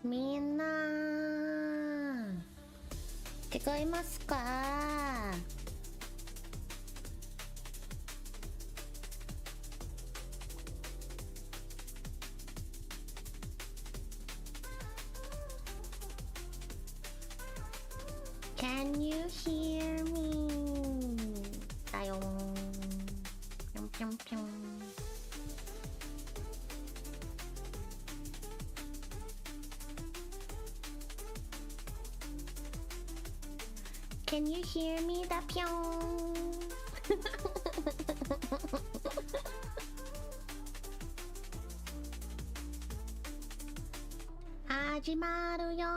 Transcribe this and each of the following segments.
みんな聞こえますか？ Can you hear me? だよー。ぴょんぴょんぴょん。Can you hear me? だぴょん。始まるよー。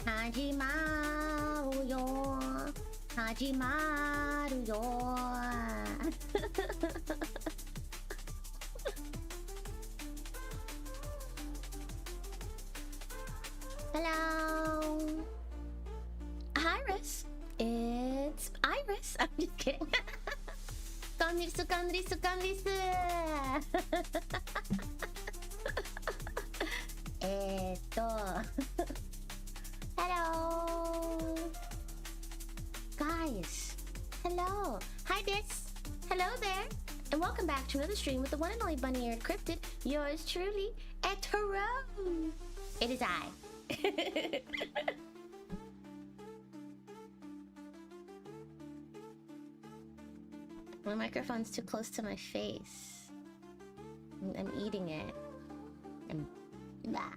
始まるよー。始まるよー。Hello. Iris. It's Iris. I'm just kidding. こんにちは、こんにちは、こんにちは。Hello. Guys. Hello. Hi, this. Hello there. And welcome back to another stream with the one and only bunny-eared cryptid. Yours truly, Etro. It is I. My microphone's too close to my face. I'm eating it. And blah.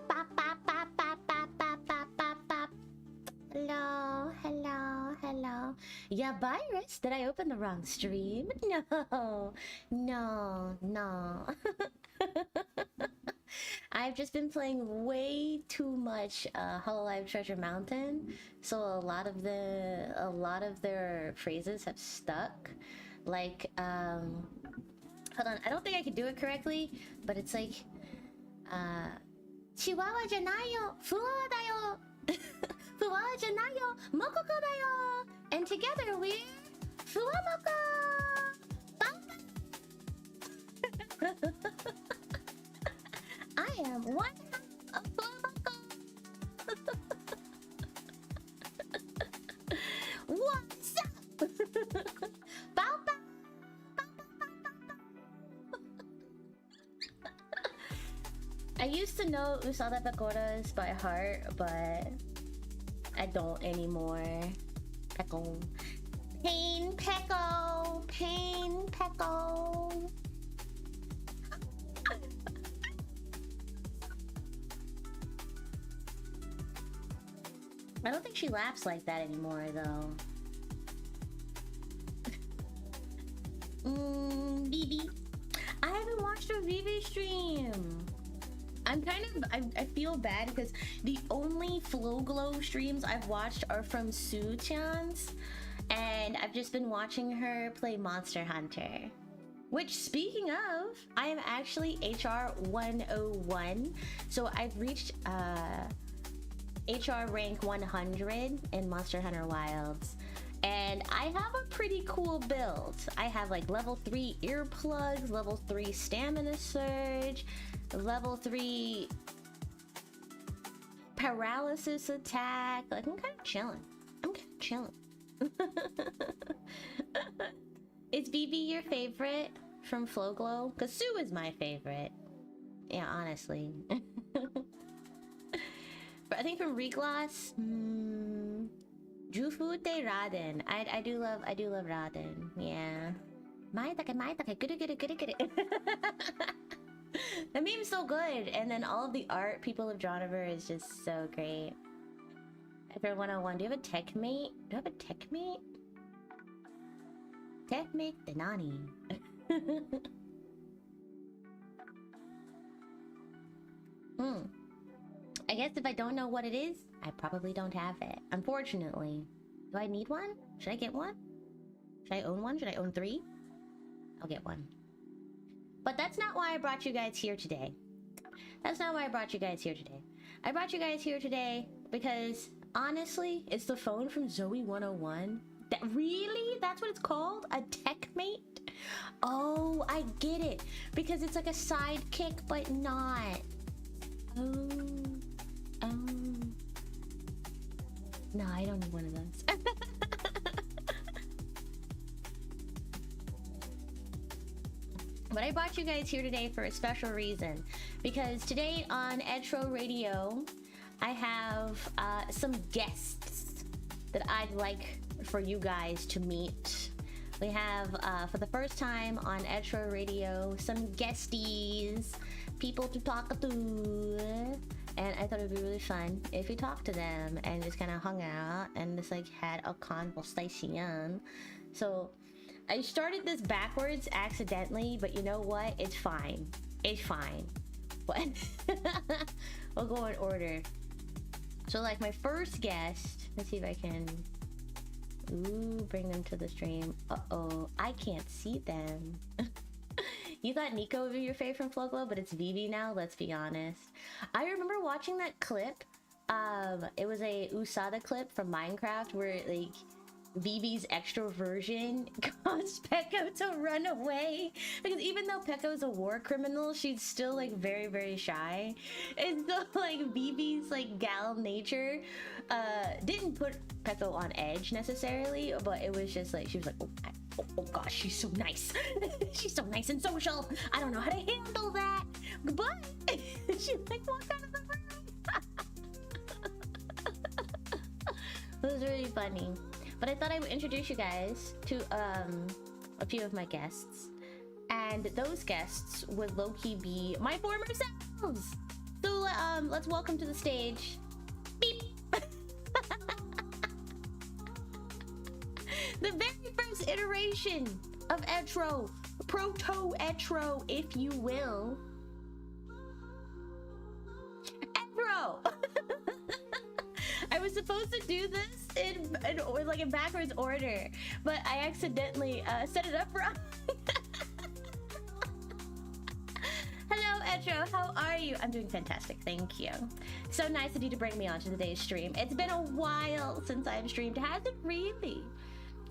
Bop, bop, bop, bop, bop, bop, bop, bop, bop. Hello, hello, hello. Yeah, virus. Did I open the wrong stream? No, no, no. I've just been playing way too much Hololive Treasure Mountain, so a lot of their phrases have stuck. Like, hold on, I don't think I can do it correctly, but it's like, Chihuahua じゃないよ、フワだよ、フワじゃないよ、モココだよ、and together we're フワモコ。I am one of Fuwamoko. What's up? Bow bow. I used to know Usada Pagodas by heart, but I don't anymore. Peko. Pain Peko. Pain Peko. I don't think she laughs like that anymore, though. BB. I haven't watched a VV stream. I feel bad because the only Flow Glow streams I've watched are from Su-chan's, and I've just been watching her play Monster Hunter. Which, speaking of, I am actually HR 101, so I've reached HR rank 100 in Monster Hunter Wilds, and I have a pretty cool build. I have like level 3 earplugs, level 3 stamina surge, level 3 paralysis attack. Like, I'm kind of chilling. Is BB your favorite from Flow Glow? Because Sue is my favorite. Yeah, honestly. But I think from Regloss, Jufu de Raden. I do love Raden. Yeah. Maitake, good. The meme's so good, and then all of the art people have drawn of her is just so great. For 101, do you have a tech mate? Tech mate the nani. I guess if I don't know what it is, I probably don't have it. Unfortunately. Do I need one? Should I get one? Should I own one? Should I own 3? I'll get one. But that's not why I brought you guys here today. I brought you guys here today because, honestly, it's the phone from Zoe 101. Really? That's what it's called? A tech mate? Oh, I get it. Because it's like a sidekick, but not. Oh. No, I don't need one of those. But I brought you guys here today for a special reason. Because today on Etro Radio, I have some guests that I'd like for you guys to meet. We have, for the first time on Etro Radio, some guesties, people to talk to. And I thought it would be really fun if we talked to them and just kind of hung out and just like had a conversation. So I started this backwards accidentally, but you know what? It's fine. It's fine. But we'll go in order. So like my first guest, let's see if I can bring them to the stream. Uh-oh, I can't see them. You thought Nico would be your favorite from Flow Glow, but it's Vivi now, let's be honest. I remember watching that clip. It was a USADA clip from Minecraft where like Vivi's extra version caused Pekko to run away. Because even though Pekko's a war criminal, she's still like very, very shy. And so like Vivi's like gal nature didn't put Pekko on edge necessarily, but it was just like, she was like, oh gosh, she's so nice. She's so nice and social. I don't know how to handle that. But she like walked out of the room. It was really funny. But I thought I would introduce you guys to a few of my guests. And those guests would low-key be my former selves. So let's welcome to the stage. Beep. The very first iteration of Etro, proto-Etro, if you will. Etro! I was supposed to do this in like in backwards order, but I accidentally set it up wrong. Hello, Etro. How are you? I'm doing fantastic. Thank you. So nice of you to bring me onto today's stream. It's been a while since I've streamed. Has it really?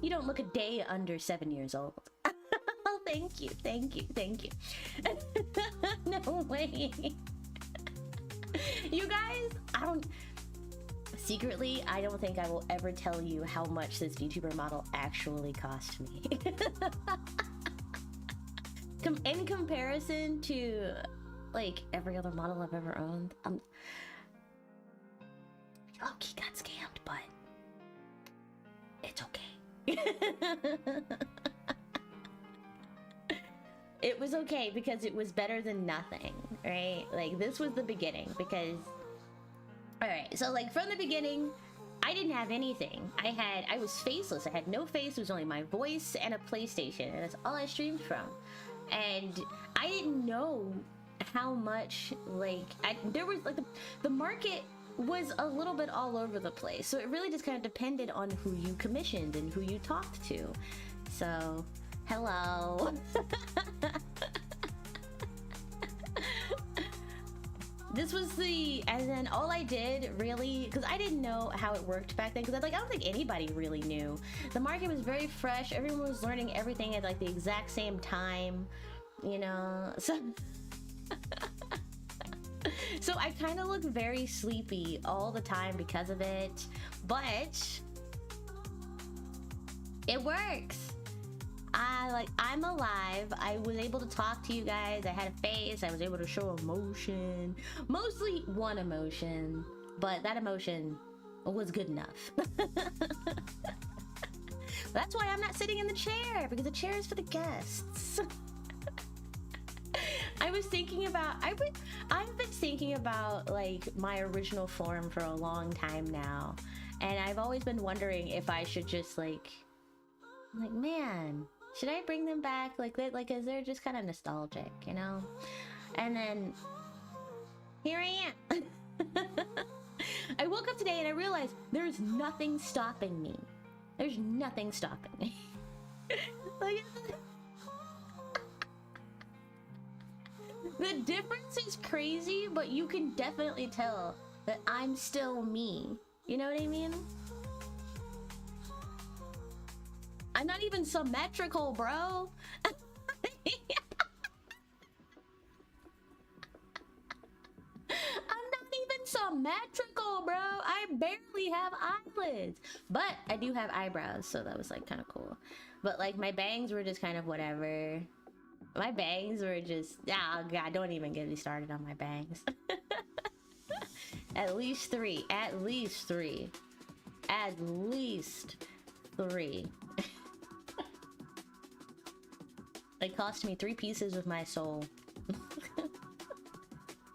You don't look a day under 7 years old. Oh, thank you. Thank you. Thank you. No way. You guys, secretly, I don't think I will ever tell you how much this VTuber model actually cost me. In comparison to like every other model I've ever owned, low-key got scammed, but it's okay. It was okay because it was better than nothing, right? Like this was the beginning because alright, so like from the beginning I didn't have anything. I was faceless. I had no face. It was only my voice and a PlayStation, and that's all I streamed from. And I didn't know how much like there was like the market was a little bit all over the place, so it really just kind of depended on who you commissioned and who you talked to. So hello. This was and then all I did really, because I didn't know how it worked back then, because I don't think anybody really knew. The market was very fresh. Everyone was learning everything at like the exact same time, you know. So I kind of look very sleepy all the time because of it, but it works. I'm alive. I was able to talk to you guys. I had a face. I was able to show emotion. Mostly one emotion, but that emotion was good enough. That's why I'm not sitting in the chair, because the chair is for the guests. I've been thinking about like my original form for a long time now, and I've always been wondering if I should just like man, should I bring them back like that? Like, is they're just kind of nostalgic, you know? And then here I am. I woke up today and I realized there's nothing stopping me. There's nothing stopping me. Like, the difference is crazy, but you can definitely tell that I'm still me. You know what I mean? I'm not even symmetrical, bro. I'm symmetrical, bro. I barely have eyelids, but I do have eyebrows, so that was like kind of cool. But like my bangs were just kind of whatever. My bangs were just, oh god, don't even get me started on my bangs. At least three. At least three. At least three. It cost me 3 pieces of my soul.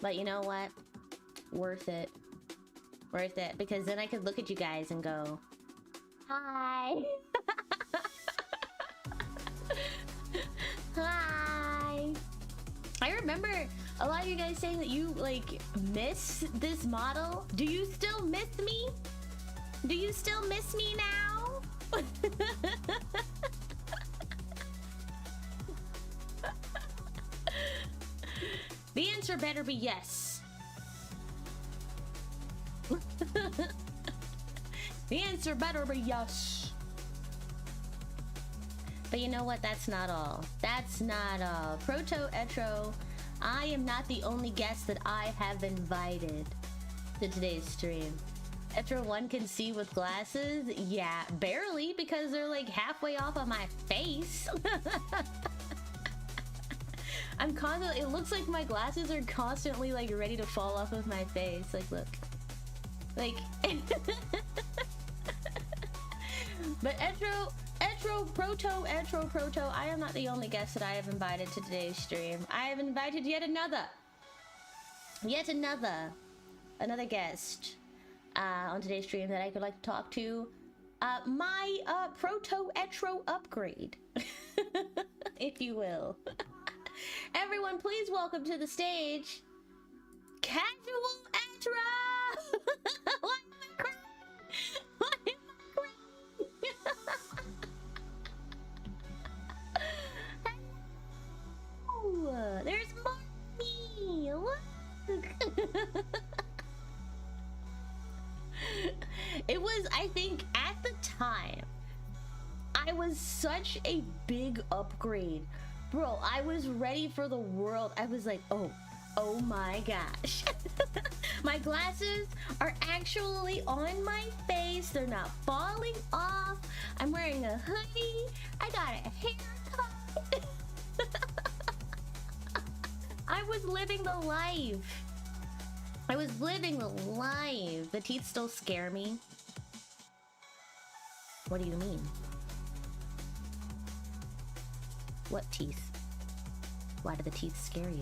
But you know what? Worth it. Worth it. Because then I could look at you guys and go, hi. Hi. I remember a lot of you guys saying that you like miss this model. Do you still miss me? Do you still miss me now? The answer better be yes. The answer better be yes. But you know what? That's not all. That's not all. Proto Etro, I am not the only guest that I have invited to today's stream. Etro 1 can see with glasses? Yeah, barely, because they're like halfway off of my face. I'm constantly, it looks like my glasses are constantly like ready to fall off of my face. Like, look. Like, but Proto, I am not the only guest that I have invited to today's stream. I have invited yet another guest on today's stream that I could like to talk to. My Proto Etro upgrade, if you will. Everyone, please welcome to the stage, Casual Etro! What am I crying? What am I crying? Hello! There's more of me! Look! It was, I think, at the time, I was such a big upgrade. Bro, I was ready for the world. I was like, oh my gosh. My glasses are actually on my face. They're not falling off. I'm wearing a hoodie. I got a haircut. I was living the life. I was living the life. The teeth still scare me. What do you mean? What teeth? Why do the teeth scare you?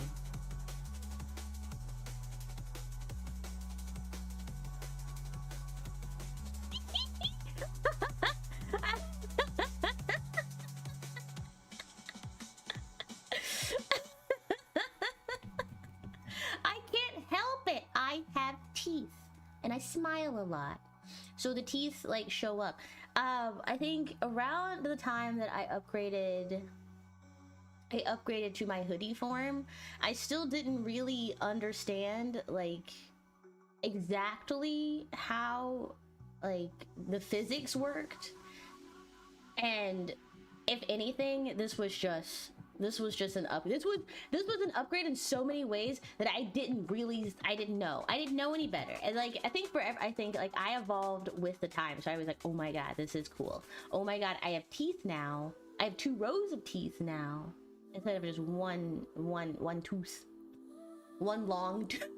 I can't help it. I have teeth and I smile a lot. So the teeth like show up. I think around the time that I upgraded to my hoodie form, I still didn't really understand like exactly how like the physics worked, and if anything, this was just an upgrade. This was an upgrade in so many ways that I didn't know any better. And like I think like I evolved with the time, so I was like, oh my god, this is cool. Oh my god, I have teeth now. I have 2 rows of teeth now instead of just one tooth, one long tooth.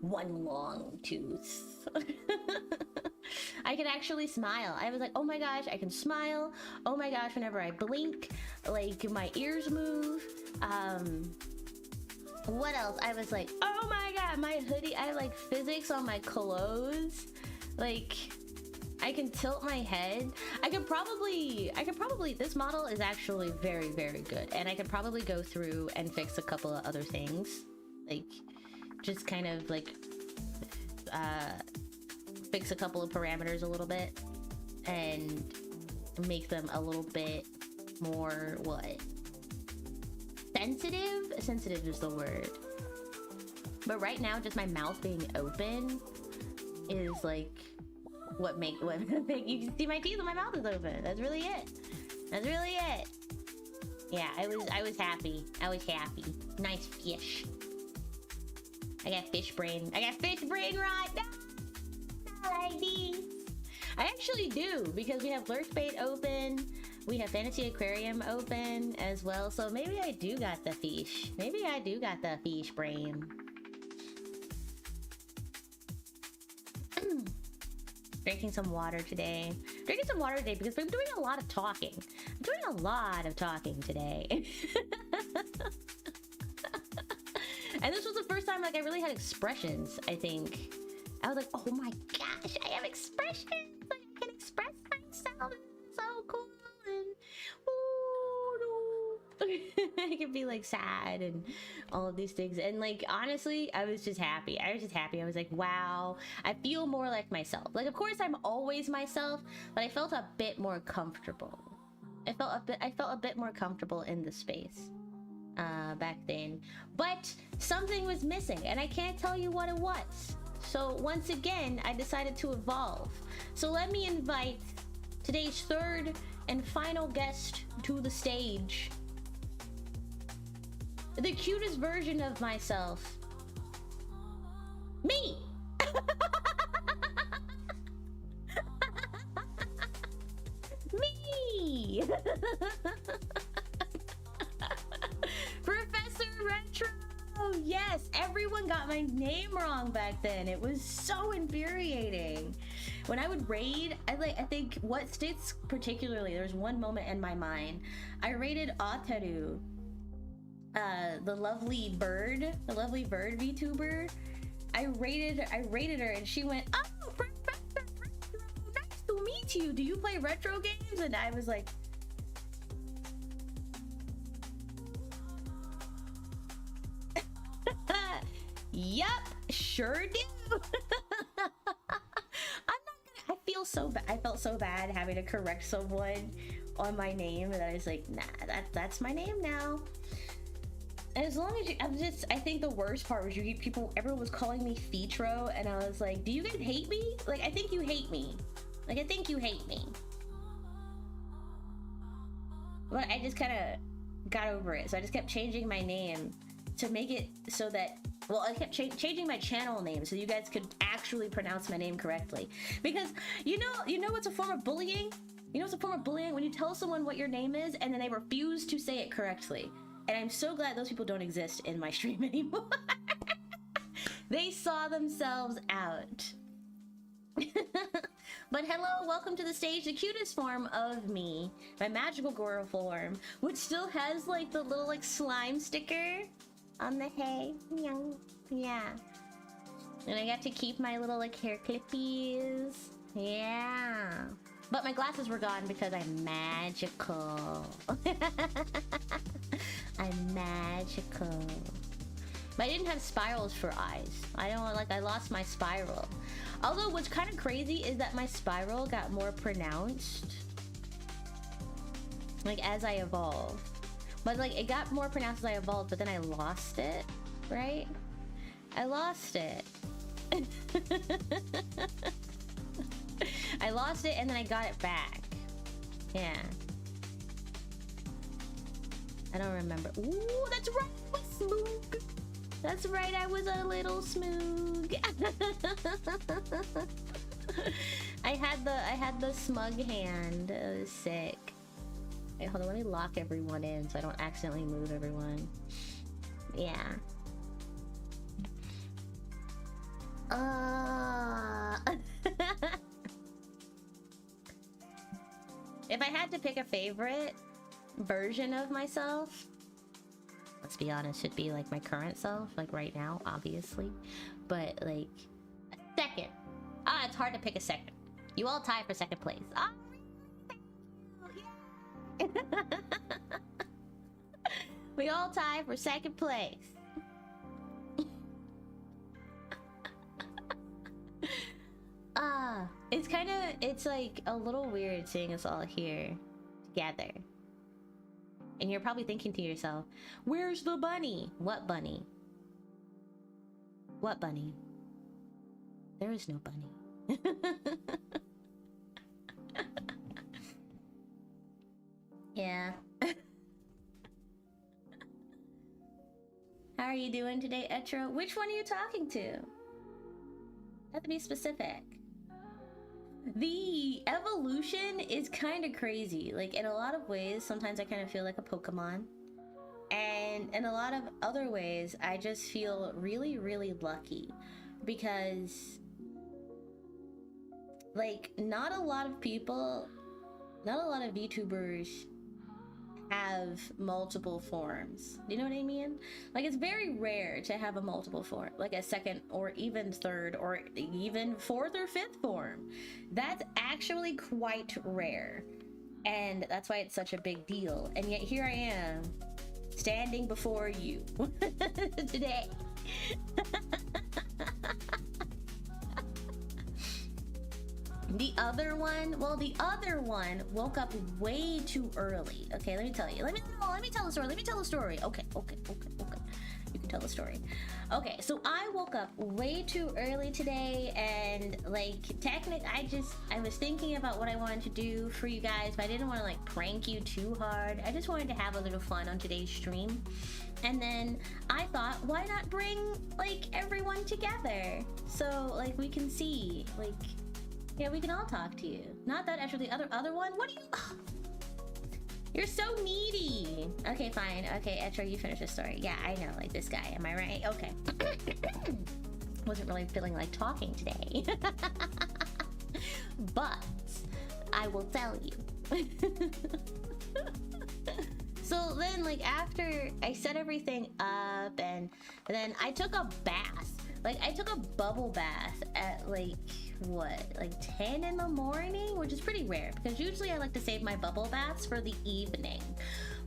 One long tooth. I can actually smile. I was like, oh my gosh, I can smile. Oh my gosh, whenever I blink, like my ears move. What else? I was like, oh my god, my hoodie, I have like physics on my clothes. Like, I can tilt my head. I could probably, this model is actually very, very good. And I could probably go through and fix a couple of other things. Like, just kind of like, fix a couple of parameters a little bit and make them a little bit more, what? Sensitive? Sensitive is the word. But right now, just my mouth being open is like, what make you can see my teeth and my mouth is open. That's really it. That's really it. Yeah, I was happy. I was happy. Nice fish. I got fish brain. I got fish brain right now. Not like these. I actually do, because we have Lurk Bait open. We have Fantasy Aquarium open as well. So maybe I do got the fish. Maybe I do got the fish brain. Drinking some water today. Drinking some water today because I'm doing a lot of talking. I'm doing a lot of talking today. And this was the first time like I really had expressions, I think. I was like, oh my gosh, I have expressions! Like I can express myself. It's so cool. And I can be like sad and all of these things. And like honestly, I was just happy. I was like, wow, I feel more like myself. Like of course I'm always myself, but I felt a bit more comfortable. I felt a bit more comfortable in the space back then. But something was missing and I can't tell you what it was. So once again, I decided to evolve. So let me invite today's third and final guest to the stage. The cutest version of myself. Me! Me! Professor Retro! Yes, everyone got my name wrong back then. It was so infuriating. When I would raid, I think what sticks particularly, there's one moment in my mind. I raided Ataru, the lovely bird VTuber. I raided her and she went, oh, Professor Retro, nice to meet you. Do you play retro games? And I was like, yup, sure do. I felt so bad having to correct someone on my name, and I was like, nah, that's my name now. And as long as you, I think the worst part was everyone was calling me Etro, and I was like, do you guys hate me? Like, I think you hate me. Like, I think you hate me. But I just kind of got over it, so I just kept changing my name to make it so that, well, I kept changing my channel name so you guys could actually pronounce my name correctly. Because you know what's a form of bullying? You know what's a form of bullying? When you tell someone what your name is and then they refuse to say it correctly. And I'm so glad those people don't exist in my stream anymore. They saw themselves out. But hello, welcome to the stage, the cutest form of me, my magical girl form, which still has like the little like slime sticker on the hay. Yeah. And I got to keep my little like hair clippies. Yeah. But my glasses were gone because I'm magical. I'm magical. But I didn't have spirals for eyes. I lost my spiral. Although what's kind of crazy is that my spiral got more pronounced. Like as I evolved. But like it got more pronounced as I evolved, but then I lost it, right? I lost it. I lost it and then I got it back. Yeah. I don't remember. Ooh, that's right, I was smooth. That's right, I was a little smooth. I had the smug hand. It was sick. Wait, hold on, let me lock everyone in so I don't accidentally move everyone. Yeah. If I had to pick a favorite version of myself, let's be honest, it'd be like my current self, like right now, obviously. But like, a second. It's hard to pick a second. You all tie for second place. We all tie for second place. It's like a little weird seeing us all here together. And you're probably thinking to yourself, where's the bunny? What bunny? What bunny? There is no bunny. Yeah. you doing today, Etro? Which one are you talking to? Have to be specific. The evolution is kind of crazy. Like, in a lot of ways, sometimes I kind of feel like a Pokemon. And in a lot of other ways, I just feel really, really lucky. Because, like, not a lot of VTubers have multiple forms. Do you know what I mean? Like, it's very rare to have a multiple form, like a second or even third or even fourth or fifth form. That's actually quite rare, and that's why it's such a big deal. And yet here I am standing before you today. The other one woke up way too early. Okay, let me tell you. Let me tell the story. Okay. You can tell the story. Okay, so I woke up way too early today, and like I was thinking about what I wanted to do for you guys, but I didn't want to like prank you too hard. I just wanted to have a little fun on today's stream. And then I thought, why not bring like everyone together so like we can see, like, yeah, we can all talk to you. Not that actually, the other one. What are you? You're so needy. Okay, fine. Okay, Etro, you finish the story. Yeah, I know. Like this guy. Am I right? Okay. Wasn't really feeling like talking today, but I will tell you. So then, like, after I set everything up, and then I took a bath. Like, I took a bubble bath at like, what, like 10 in the morning, which is pretty rare because usually I like to save my bubble baths for the evening.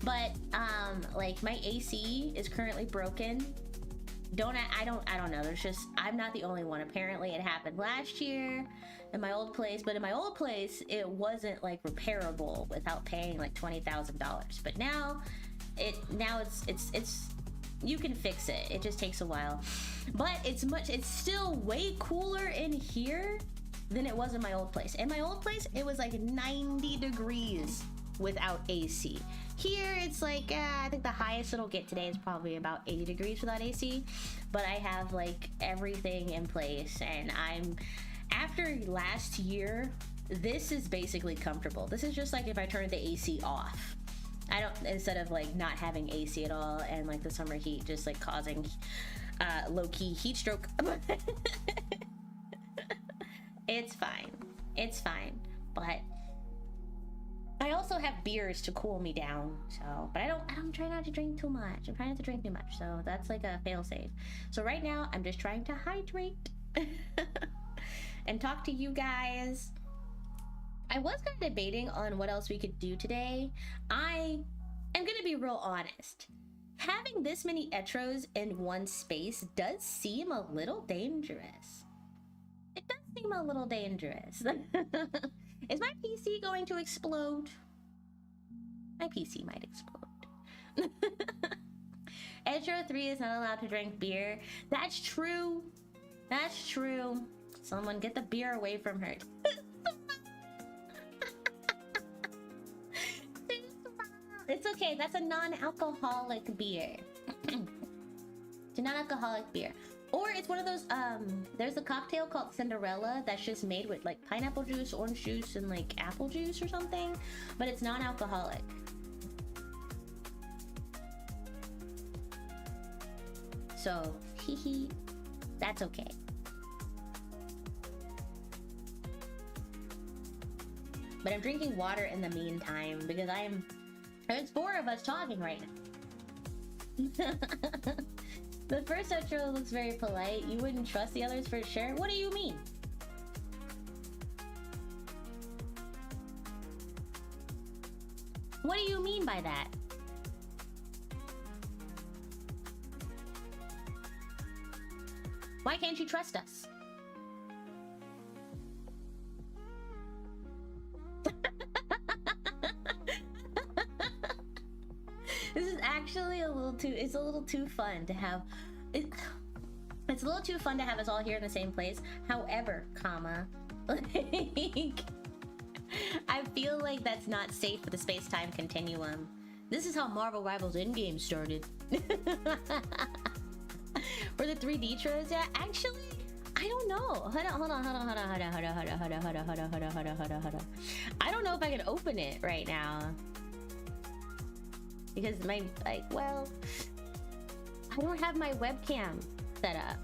But like, my AC is currently broken. I don't know. There's just, I'm not the only one. Apparently it happened last year in my old place, but in my old place it wasn't like repairable without paying like $20,000. But now it's you can fix it. It just takes a while. But it's still way cooler in here than it was in my old place. In my old place, it was like 90 degrees without AC. Here, it's like, I think the highest it'll get today is probably about 80 degrees without AC. But I have like everything in place, and after last year, this is basically comfortable. This is just like if I turned the AC off. Instead of like not having AC at all, and like the summer heat just like causing low-key heat stroke. It's fine, but I also have beers to cool me down. So, but I don't try not to drink too much. I'm trying not to drink too much, so that's like a fail-safe. So right now I'm just trying to hydrate and talk to you guys. I was kind of debating on what else we could do today. I am gonna be real honest. Having this many Etros in one space does seem a little dangerous. It does seem a little dangerous. Is my PC going to explode? My PC might explode. Etro 3 is not allowed to drink beer. That's true. That's true. Someone get the beer away from her. It's okay, that's a non-alcoholic beer. It's a non-alcoholic beer. Or it's one of those, there's a cocktail called Cinderella that's just made with like pineapple juice, orange juice, and like apple juice or something. But it's non-alcoholic. So, hee, that's okay. But I'm drinking water in the meantime because there's 4 of us talking right now. The first Etro looks very polite. You wouldn't trust the others for sure? What do you mean? What do you mean by that? Why can't you trust us? This is actually it's a little too fun to have it's a little too fun to have us all here in the same place. However, like, I feel like that's not safe for the space-time continuum. This is how Marvel Rivals Endgame started. For the 3D tros, yeah, actually, I don't know. Hold on. I don't know if I can open it right now. Because my, like, well, I don't have my webcam set up.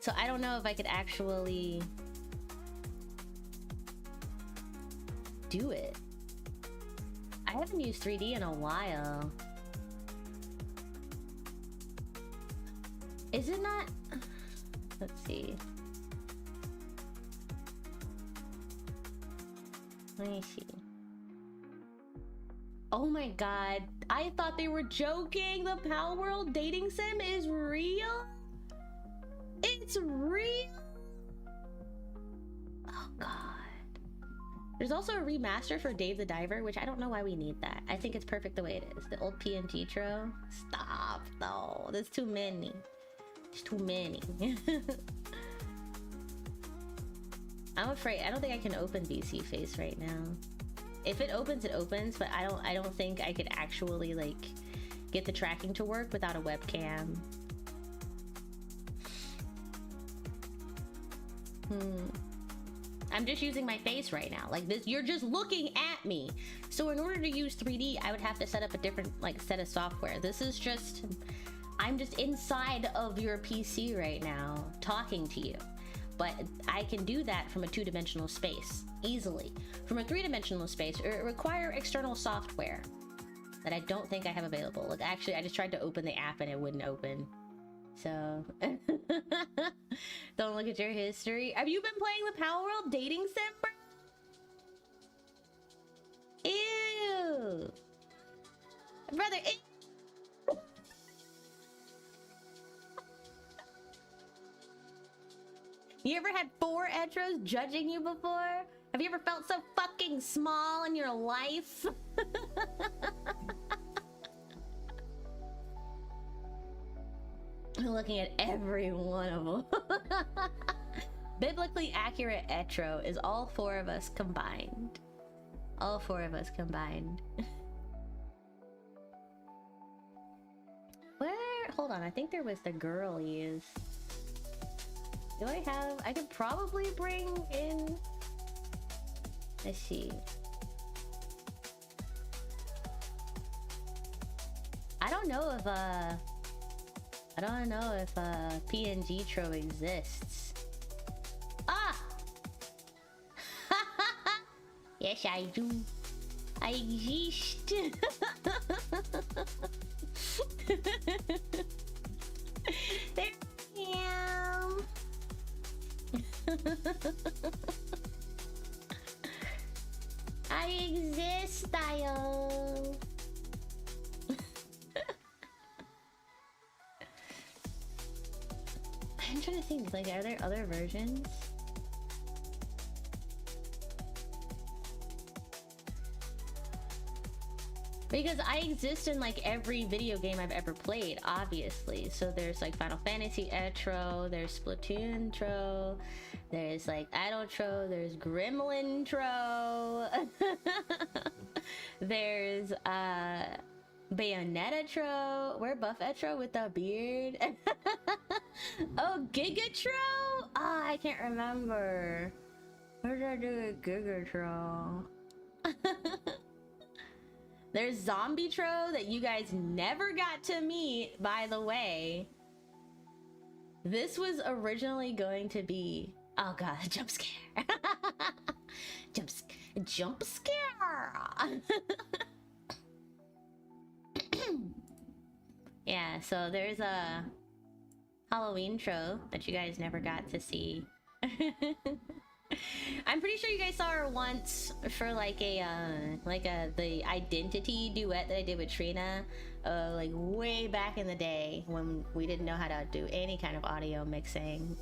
So I don't know if I could actually do it. I haven't used 3D in a while. Is it not? Let's see. Let me see. Oh my god. I thought they were joking. The Pal World dating sim is real? It's real? Oh god. There's also a remaster for Dave the Diver, which I don't know why we need that. I think it's perfect the way it is. The old PNG tro. Stop, though. There's too many. There's too many. I'm afraid. I don't think I can open BC Face right now. If it opens, it opens, but I don't think I could actually, like, get the tracking to work without a webcam. I'm just using my face right now. Like this, you're just looking at me. So in order to use 3D, I would have to set up a different, like, set of software. This is just, I'm just inside of your PC right now, talking to you. But I can do that from a 2-dimensional space, easily. From a 3-dimensional space, it require external software that I don't think I have available. Like, actually, I just tried to open the app and it wouldn't open. So, don't look at your history. Have you been playing the Pal World dating sim? Ew. Brother, You ever had 4 Etros judging you before? Have you ever felt so fucking small in your life? Looking at every one of them. Biblically accurate Etro is all 4 of us combined. All 4 of us combined. Where? Hold on, I think there was the girlies. Do I have? I could probably bring in. Let's see. I don't know if PNG Tro exists. Ah! Yes, I do. I exist. There I am. I exist, Dio. I'm trying to think, like, are there other versions? Because I exist in, like, every video game I've ever played, obviously. So there's, like, Final Fantasy Etro, there's Splatoon Tro, there's, like, Idol Tro, there's Gremlin Tro, there's, Bayonetta Tro, we're Buff Etro with the beard. Oh, Gigatro? Ah, I can't remember. What did I do with Gigatro? There's Zombie Tro that you guys never got to meet, by the way. This was originally going to be... Oh god, jump scare. Jump scare. Yeah, so there's a Halloween Tro that you guys never got to see. I'm pretty sure you guys saw her once for like the identity duet that I did with Trina, like way back in the day when we didn't know how to do any kind of audio mixing.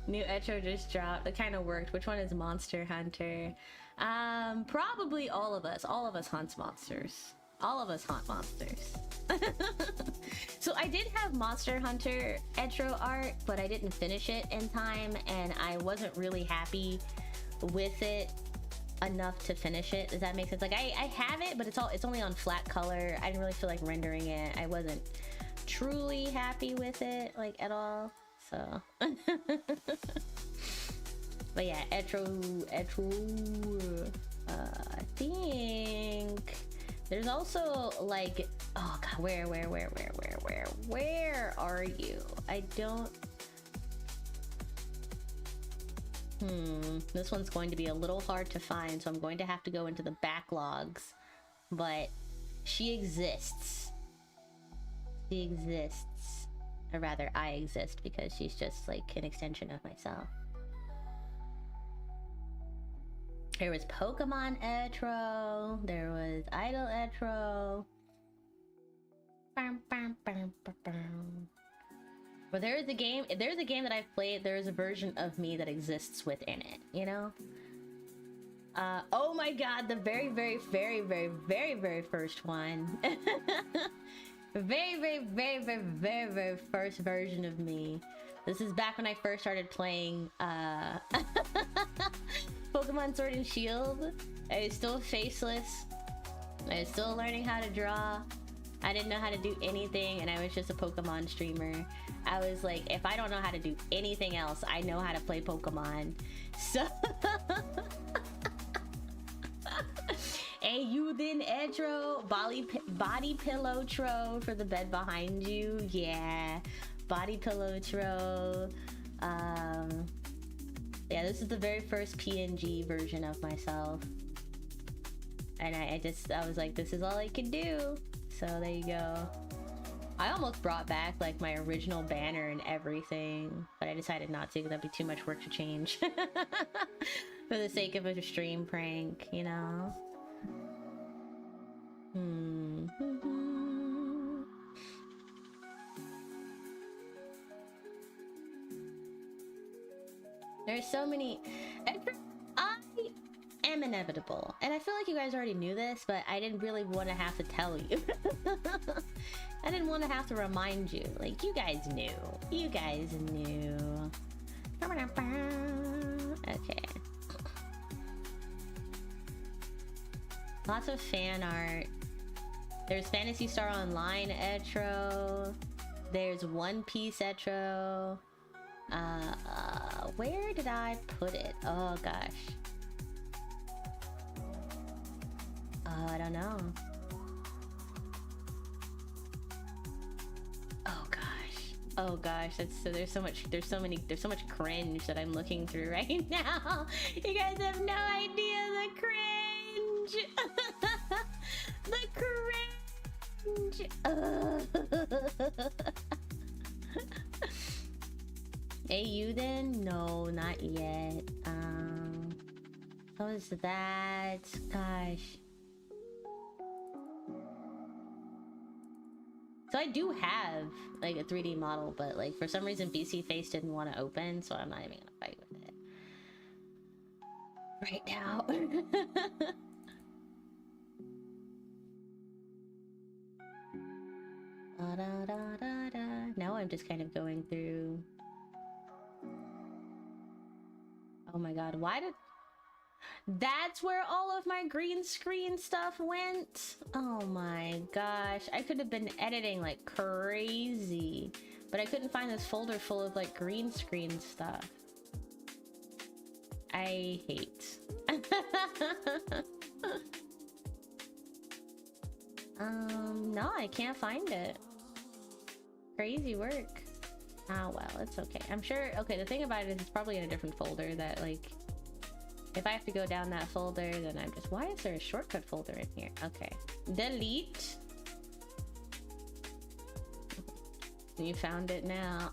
New Etro just dropped. It kind of worked. Which one is Monster Hunter? Probably all of us. All of us hunts monsters. All of us hunt monsters. So I did have Monster Hunter Etro art, but I didn't finish it in time, and I wasn't really happy with it. enough to finish it. Does that make sense? Like I have it, but it's only on flat color. I didn't really feel like rendering it. I wasn't truly happy with it, like, at all. So but yeah, Etro. I think there's also like, oh god, where are you? I don't. This one's going to be a little hard to find, so I'm going to have to go into the backlogs. But she exists. She exists. Or rather, I exist, because she's just like an extension of myself. There was Pokemon Etro. There was Idol Etro. But there is a game, if there's a game that I've played, there is a version of me that exists within it, you know? Oh my god, the very first one. very first version of me. This is back when I first started playing Pokemon Sword and Shield. I was still faceless. I was still learning how to draw. I didn't know how to do anything, and I was just a Pokemon streamer. I was like, if I don't know how to do anything else, I know how to play Pokemon. So hey, you then Etro, body pillow tro for the bed behind you. Yeah, body pillow tro. Yeah, this is the very first PNG version of myself, and I was like, this is all I could do. So there you go. I almost brought back like my original banner and everything, but I decided not to because that'd be too much work to change for the sake of a stream prank, you know? There's so many. I am inevitable, and I feel like you guys already knew this, but I didn't really want to have to tell you. I didn't want to have to remind you. Like, you guys knew. You guys knew. Okay. Lots of fan art. There's Phantasy Star Online Etro. There's One Piece Etro. Where did I put it? Oh gosh. I don't know. Oh gosh, that's so there's so much cringe that I'm looking through right now. You guys have no idea the cringe. The cringe. Hey, you then? No, not yet. What was that? Gosh. So I do have like a 3D model, but like for some reason BC Face didn't want to open, so I'm not even gonna fight with it right now. Now I'm just kind of going through. Oh my god, why did... That's where all of my green screen stuff went? Oh my gosh, I could have been editing like crazy, but I couldn't find this folder full of like green screen stuff. I hate. No, I can't find it. Crazy work. Ah, well, it's okay. I'm sure, okay, the thing about it is it's probably in a different folder that like, if I have to go down that folder, then I'm just, why is there a shortcut folder in here? Okay. Delete. You found it now.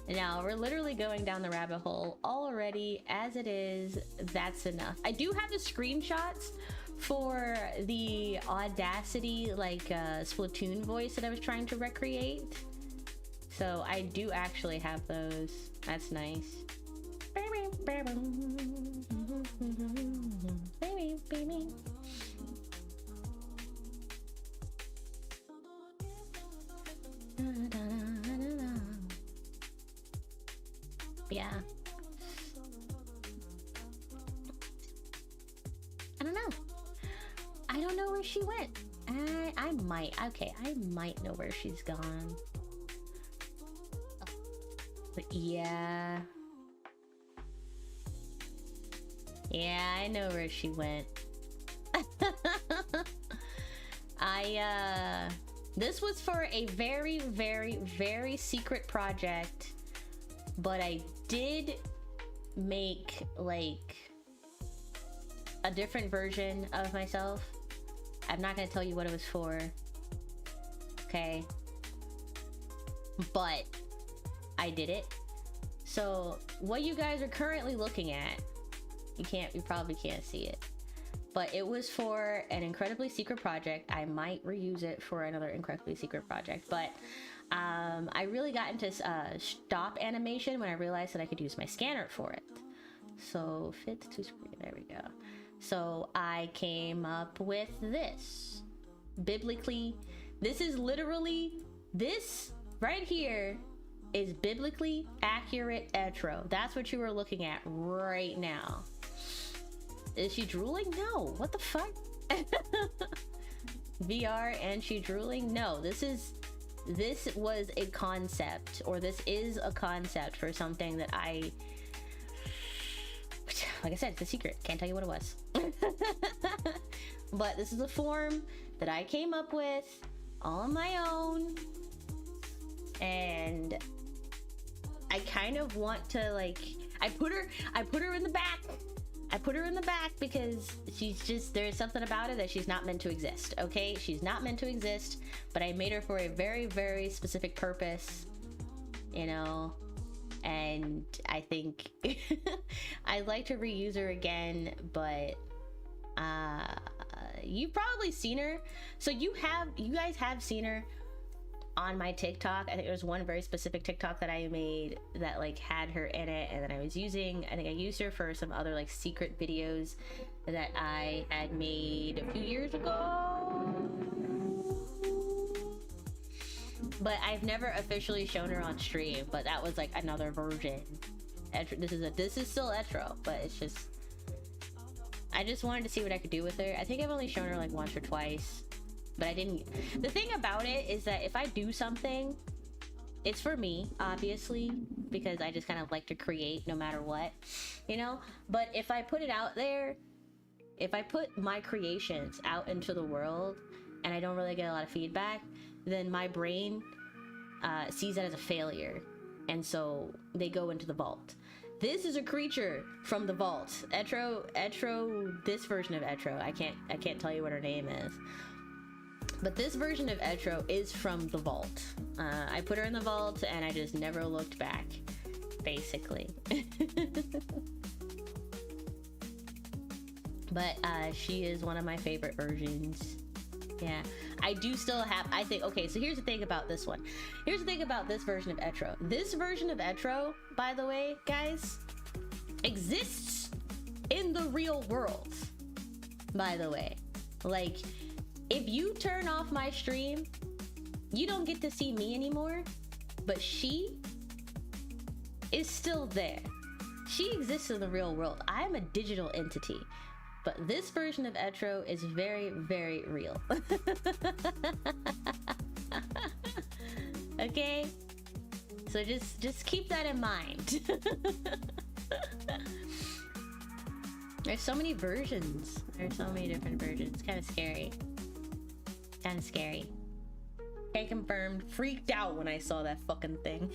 Now, we're literally going down the rabbit hole already. As it is, that's enough. I do have the screenshots for the Audacity, like, Splatoon voice that I was trying to recreate. So I do actually have those. That's nice. Yeah. where she went. I might. Okay, I might know where she's gone. But yeah. Yeah, I know where she went. This was for a very, very, very secret project, but I did make like a different version of myself. I'm not gonna tell you what it was for, okay? But I did it. So what you guys are currently looking at, you probably can't see it, but it was for an incredibly secret project. I might reuse it for another incredibly secret project, but I really got into stop animation when I realized that I could use my scanner for it. So fit to screen, there we go. So I came up with this. Biblically, this is literally, this right here is biblically accurate Etro. That's what you were looking at right now. Is she drooling? No. What the fuck? VR and she drooling? No, this was a concept, or this is a concept for something that like I said, it's a secret. Can't tell you what it was. But this is a form that I came up with all on my own. And I kind of want to, like, I put her in the back. I put her in the back because she's just, there's something about it that she's not meant to exist, okay? She's not meant to exist, but I made her for a very, very specific purpose, you know? And I think I'd like to reuse her again, but you've probably seen her. So you guys have seen her on my TikTok. I think there's one very specific TikTok that I made that like had her in it, and then I think I used her for some other like secret videos that I had made a few years ago, but I've never officially shown her on stream. But that was like another version. This is still Etro, but it's just, I just wanted to see what I could do with her. I think I've only shown her like once or twice, but I didn't. The thing about it is that if I do something, it's for me, obviously, because I just kind of like to create no matter what, you know? But if I put it out there, if I put my creations out into the world and I don't really get a lot of feedback, then my brain sees that as a failure. And so they go into the vault. This is a creature from the vault. Etro, this version of Etro, I can't tell you what her name is. But this version of Etro is from the vault. I put her in the vault and I just never looked back, basically. But she is one of my favorite versions. Yeah, I do still have, I think, okay, so here's the thing about this one. Here's the thing about this version of Etro. This version of Etro, by the way, guys, exists in the real world, by the way. Like, if you turn off my stream, you don't get to see me anymore, but she is still there. She exists in the real world. I'm a digital entity, but this version of Etro is very, very real. Okay? So just keep that in mind. There's so many versions. There's so many different versions. Kind of scary. Kind of scary. Okay, confirmed. Freaked out when I saw that fucking thing.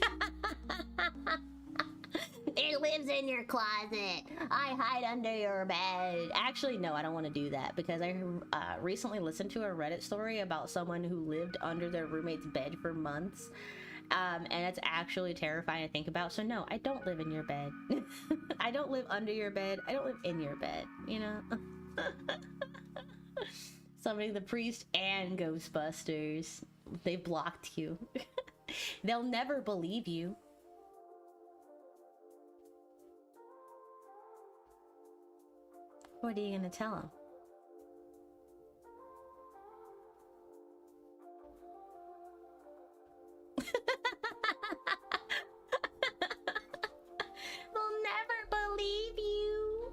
It lives in your closet. I hide under your bed. Actually, no, I don't want to do that because I recently listened to a Reddit story about someone who lived under their roommate's bed for months. And it's actually terrifying to think about. So no, I don't live in your bed. I don't live under your bed. I don't live in your bed, you know? Summoning the priest and Ghostbusters. They blocked you. They'll never believe you. What are you gonna tell them? They'll never believe you.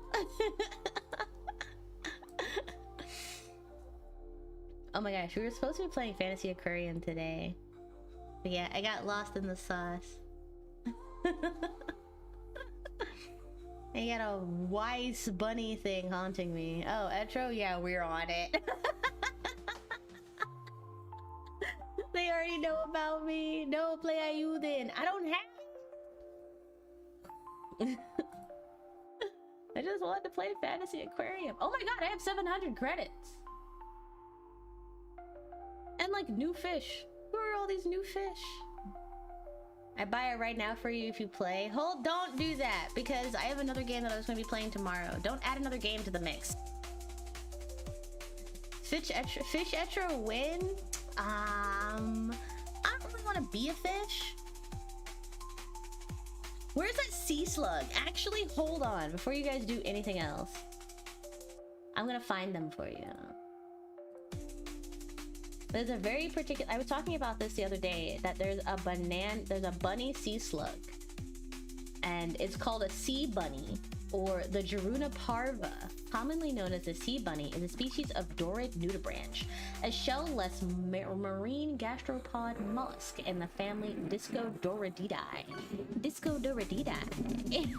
Oh my gosh, we were supposed to be playing Fantasy Aquarium today. But yeah, I got lost in the sauce. I got a wise bunny thing haunting me. Oh, Etro? Yeah, we're on it. They already know about me. No, play IU then. I don't have... I just wanted to play Fantasy Aquarium. Oh my god, I have 700 credits. And like new fish. Who are all these new fish? I buy it right now for you if you play. Don't do that, because I have another game that I was going to be playing tomorrow. Don't add another game to the mix. Fish Etro win? I don't really want to be a fish. Where's that sea slug? Actually, hold on before you guys do anything else. I'm gonna find them for you. There's a very particular... I was talking about this the other day, that there's a bunny sea slug. And it's called a sea bunny, or the Jaruna parva, commonly known as the sea bunny, is a species of Dorid nudibranch, a shell-less marine gastropod mollusk in the family Discodorididae. Discodorididae.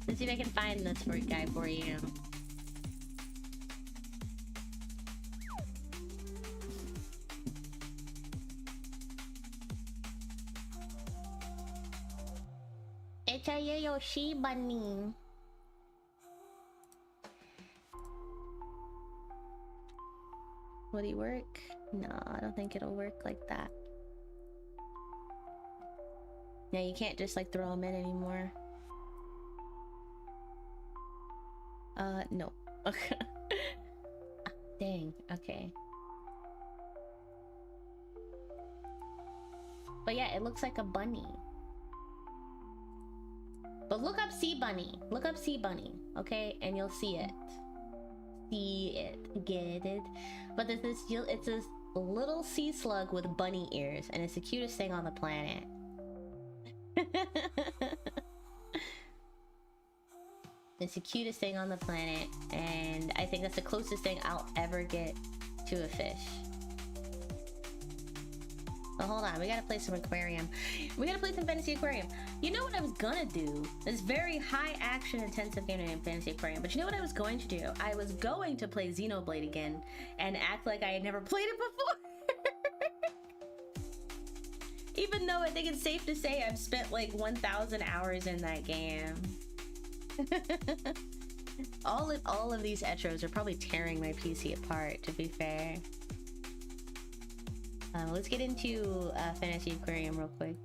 Let's see if I can find this guy for you. It's a Yoshi bunny. Would he work? No, I don't think it'll work like that. Yeah, you can't just like throw him in anymore. No. Okay. Dang, okay. But yeah, it looks like a bunny. But look up sea bunny. Look up sea bunny, okay? And you'll see it. See it. Get it? But it's this little sea slug with bunny ears, and it's the cutest thing on the planet. It's the cutest thing on the planet, and I think that's the closest thing I'll ever get to a fish. But hold on, we gotta play some aquarium. We gotta play some Fantasy Aquarium. You know what I was gonna do? This very high action intensive game named Fantasy Aquarium. But you know what I was going to do? I was going to play Xenoblade again and act like I had never played it before. Even though I think it's safe to say I've spent like 1,000 hours in that game. all of these Etros are probably tearing my PC apart, to be fair. Let's get into Fantasy Aquarium real quick.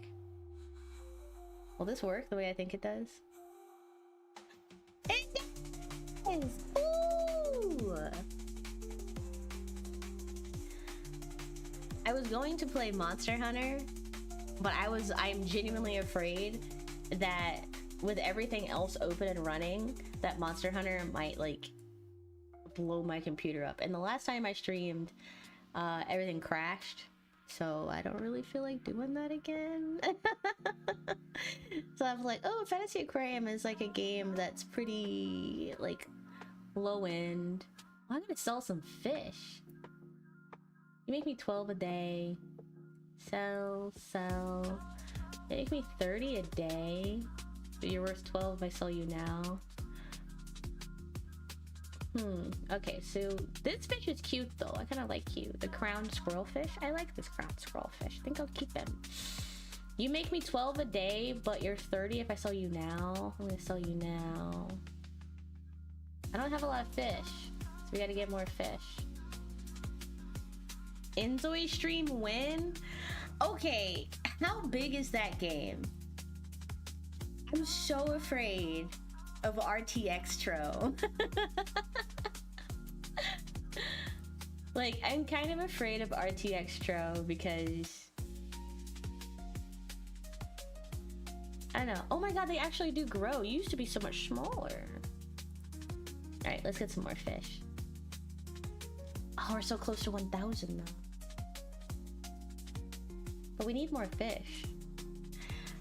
Will this work the way I think it does? It does! Ooh! I was going to play Monster Hunter, but I'm genuinely afraid that with everything else open and running, that Monster Hunter might like blow my computer up. And the last time I streamed, everything crashed. So I don't really feel like doing that again. So I'm like, oh, Fantasy Aquarium is like a game that's pretty like low end. I'm gonna sell some fish. You make me 12 a day. Sell. You make me 30 a day. But you're worth 12 if I sell you now. Okay, so this fish is cute though. I kind of like you. The crowned squirrelfish. I like this crowned squirrelfish. I think I'll keep him. You make me 12 a day, but you're 30 if I sell you now. I'm gonna sell you now. I don't have a lot of fish, so we gotta get more fish. Inzoi stream win? Okay, how big is that game? I'm so afraid of RTXtro. Like, I'm kind of afraid of RTXtro because I don't know. Oh my god, they actually do grow. You used to be so much smaller. Alright, let's get some more fish. Oh, we're so close to 1,000 though. But we need more fish.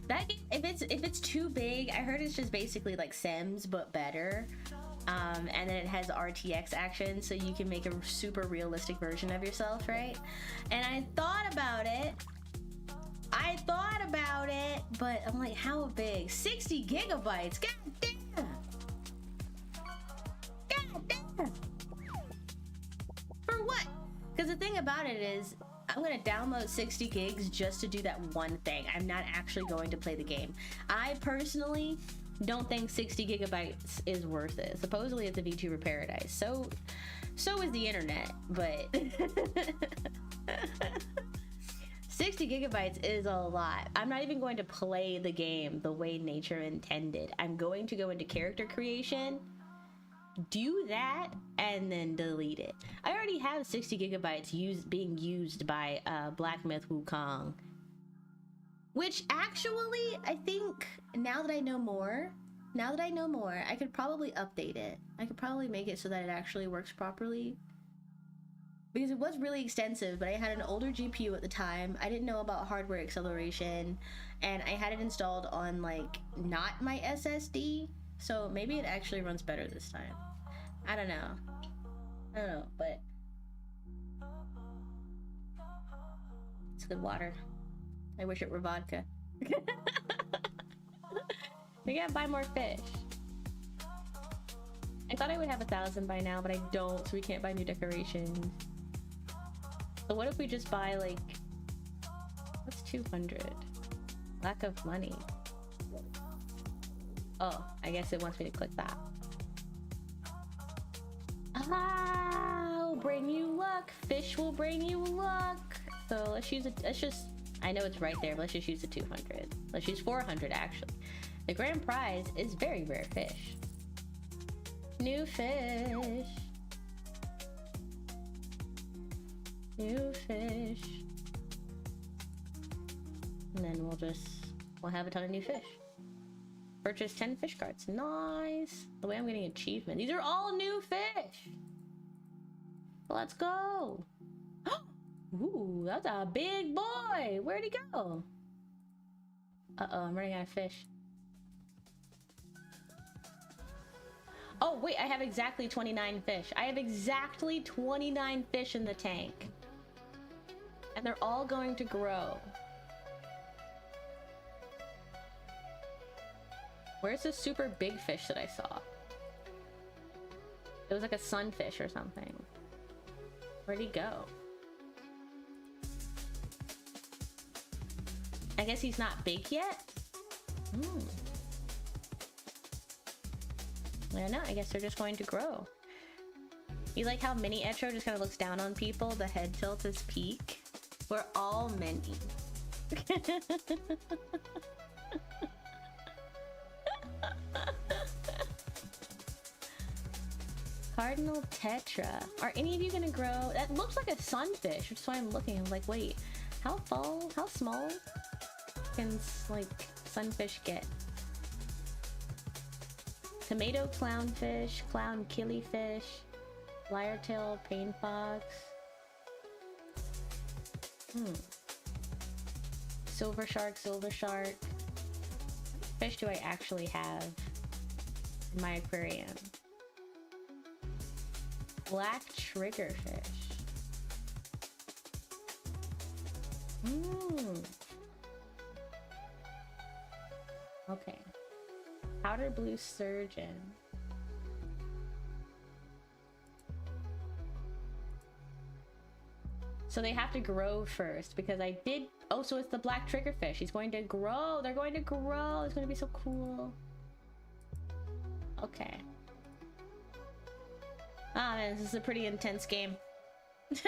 That game, if it's too big, I heard it's just basically like Sims but better. And then it has RTX action, so you can make a super realistic version of yourself, right? And I thought about it, but I'm like, how big? 60 gigabytes, god damn! God damn! For what? Because the thing about it is, I'm gonna download 60 gigs just to do that one thing. I'm not actually going to play the game. I personally don't think 60 gigabytes is worth it. Supposedly it's a VTuber paradise. So is the internet, but 60 gigabytes is a lot. I'm not even going to play the game the way nature intended. I'm going to go into character creation, do that, and then delete it. I already have 60 gigabytes being used by Black Myth Wukong, which actually, I think now that I know more, I could probably update it. I could probably make it so that it actually works properly. Because it was really extensive, but I had an older GPU at the time. I didn't know about hardware acceleration, and I had it installed on, like, not my SSD. So maybe it actually runs better this time. I don't know, but it's good water. I wish it were vodka. We gotta buy more fish. I thought I would have 1,000 by now, but I don't, so we can't buy new decorations. So what if we just buy, like, what's 200? Lack of money. Oh, I guess it wants me to click that. Ah, will bring you luck. Fish will bring you luck. So let's use it. Let's just, I know it's right there, but let's just use the 200. Let's use 400 actually. The grand prize is very rare fish. New fish. New fish. And then we'll have a ton of new fish. Purchase 10 fish cards. Nice. The way I'm getting achievement. These are all new fish. Let's go. Ooh, that's a big boy. Where'd he go? Uh-oh, I'm running out of fish. Oh, wait, I have exactly 29 fish. I have exactly 29 fish in the tank. And they're all going to grow. Where's the super big fish that I saw? It was like a sunfish or something. Where'd he go? I guess he's not big yet? I don't know, I guess they're just going to grow. You like how mini Etro just kind of looks down on people? The head tilt is peak. We're all many. Cardinal Tetra. Are any of you gonna grow? That looks like a sunfish, which is why I'm looking. I'm like, wait, how small can, like, sunfish get? Tomato clownfish, clown killifish, lyre-tail pain fox. Silver shark, silver shark. What fish do I actually have in my aquarium? Black triggerfish. Okay. Powder blue sturgeon. So they have to grow first because I did. Oh, so it's the black triggerfish. He's going to grow. They're going to grow. It's going to be so cool. Okay. Ah, man, this is a pretty intense game. It's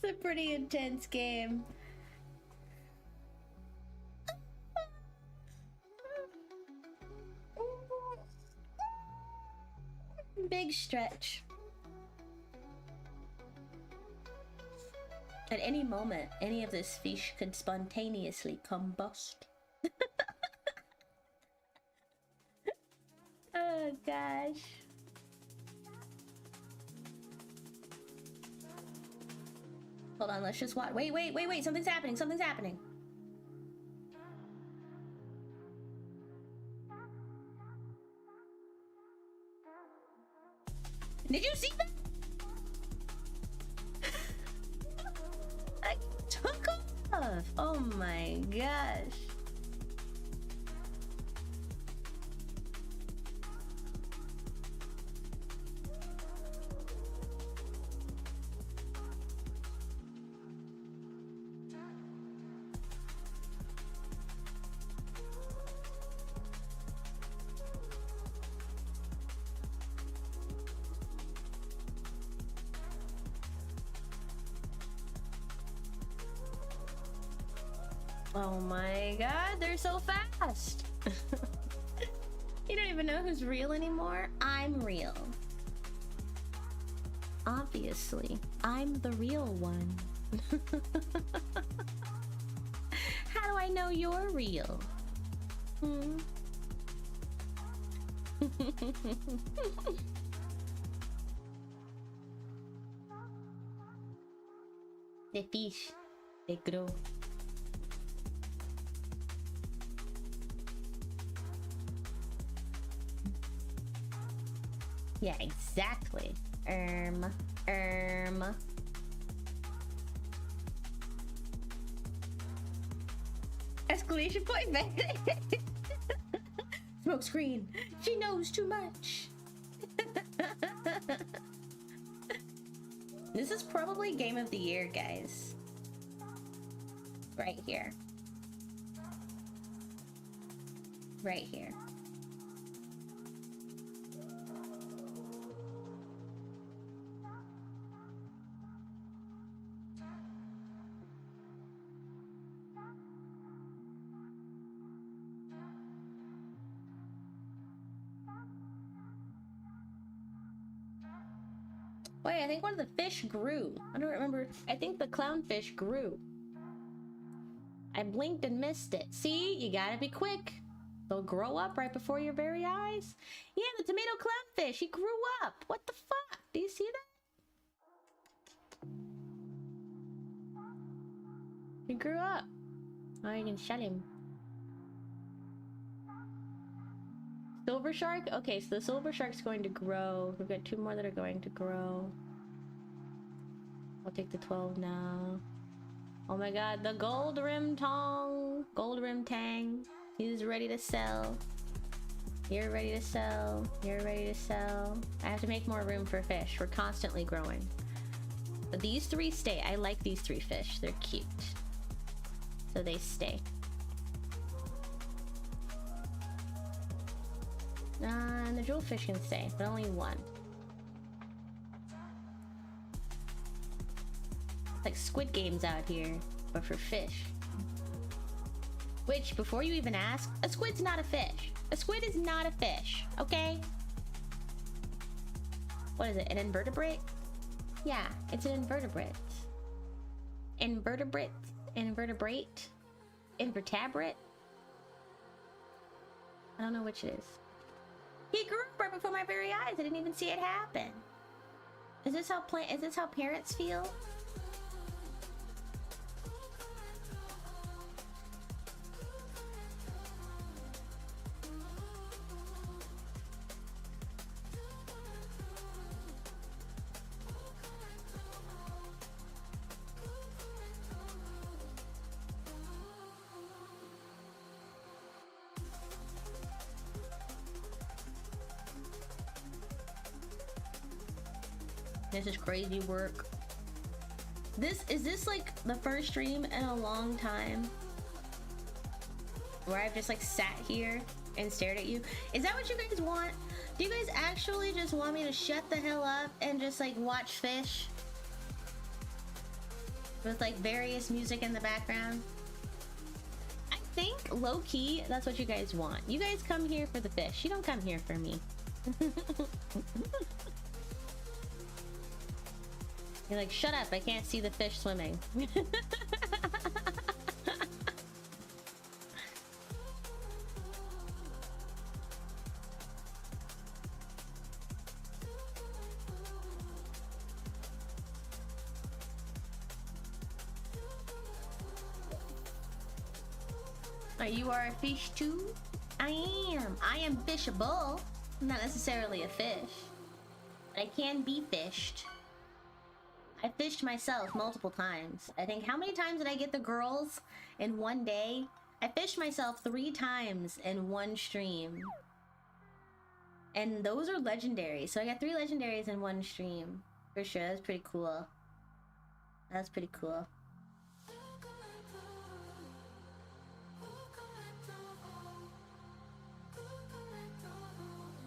a pretty intense game. Big stretch. At any moment, any of this fish could spontaneously combust. Oh gosh. Hold on, let's just watch. Wait, something's happening, something's happening. Did you see that? I took off. Oh my gosh. Oh my god, they're so fast. You don't even know who's real anymore? I'm real. Obviously, I'm the real one. How do I know you're real? Hmm? The fish, they grow. Yeah, exactly. Exclamation point, man. Smoke screen. She knows too much. This is probably game of the year, guys. Right here. Right here. Wait, I think one of the fish grew. I don't remember. I think the clownfish grew. I blinked and missed it. See, you gotta be quick. They'll grow up right before your very eyes. Yeah, the tomato clownfish, he grew up. What the fuck? Do you see that? He grew up. Oh, you can shut him. Silver shark? Okay, so the silver shark's going to grow. We've got 2 more that are going to grow. I'll take the 12 now. Oh my god, the gold rim tong. Gold rim tang. He's ready to sell. You're ready to sell. You're ready to sell. I have to make more room for fish. We're constantly growing. But these 3 stay. I like these 3 fish. They're cute. So they stay. And the jewelfish can stay, but only 1. It's like Squid Games out here, but for fish. Which, before you even ask, a squid's not a fish. A squid is not a fish, okay? What is it, an invertebrate? Yeah, it's an invertebrate. Invertebrate? Invertebrate? Invertebrate? I don't know which it is. He grew up right before my very eyes. I didn't even see it happen. Is this how parents feel? This is crazy work. Is this like the first stream in a long time where I've just like sat here and stared at you? Is that what you guys want? Do you guys actually just want me to shut the hell up and just like watch fish with like various music in the background? I think low-key that's what you guys want. You guys come here for the fish. You don't come here for me. You're like, shut up, I can't see the fish swimming. You are a fish too? I am. I am fishable. I'm not necessarily a fish. I can be fished. I fished myself multiple times. I think, how many times did I get the girls in one day? I fished myself 3 times in one stream. And those are legendary. So I got 3 legendaries in one stream. For sure, that's pretty cool. That's pretty cool.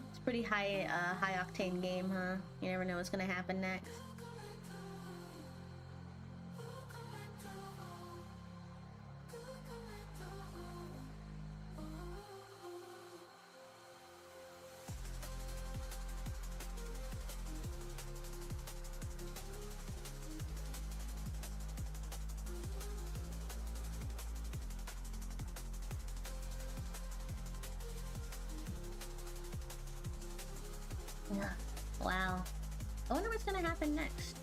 It's pretty high octane game, huh? You never know what's gonna happen next. Wow. I wonder what's gonna happen next.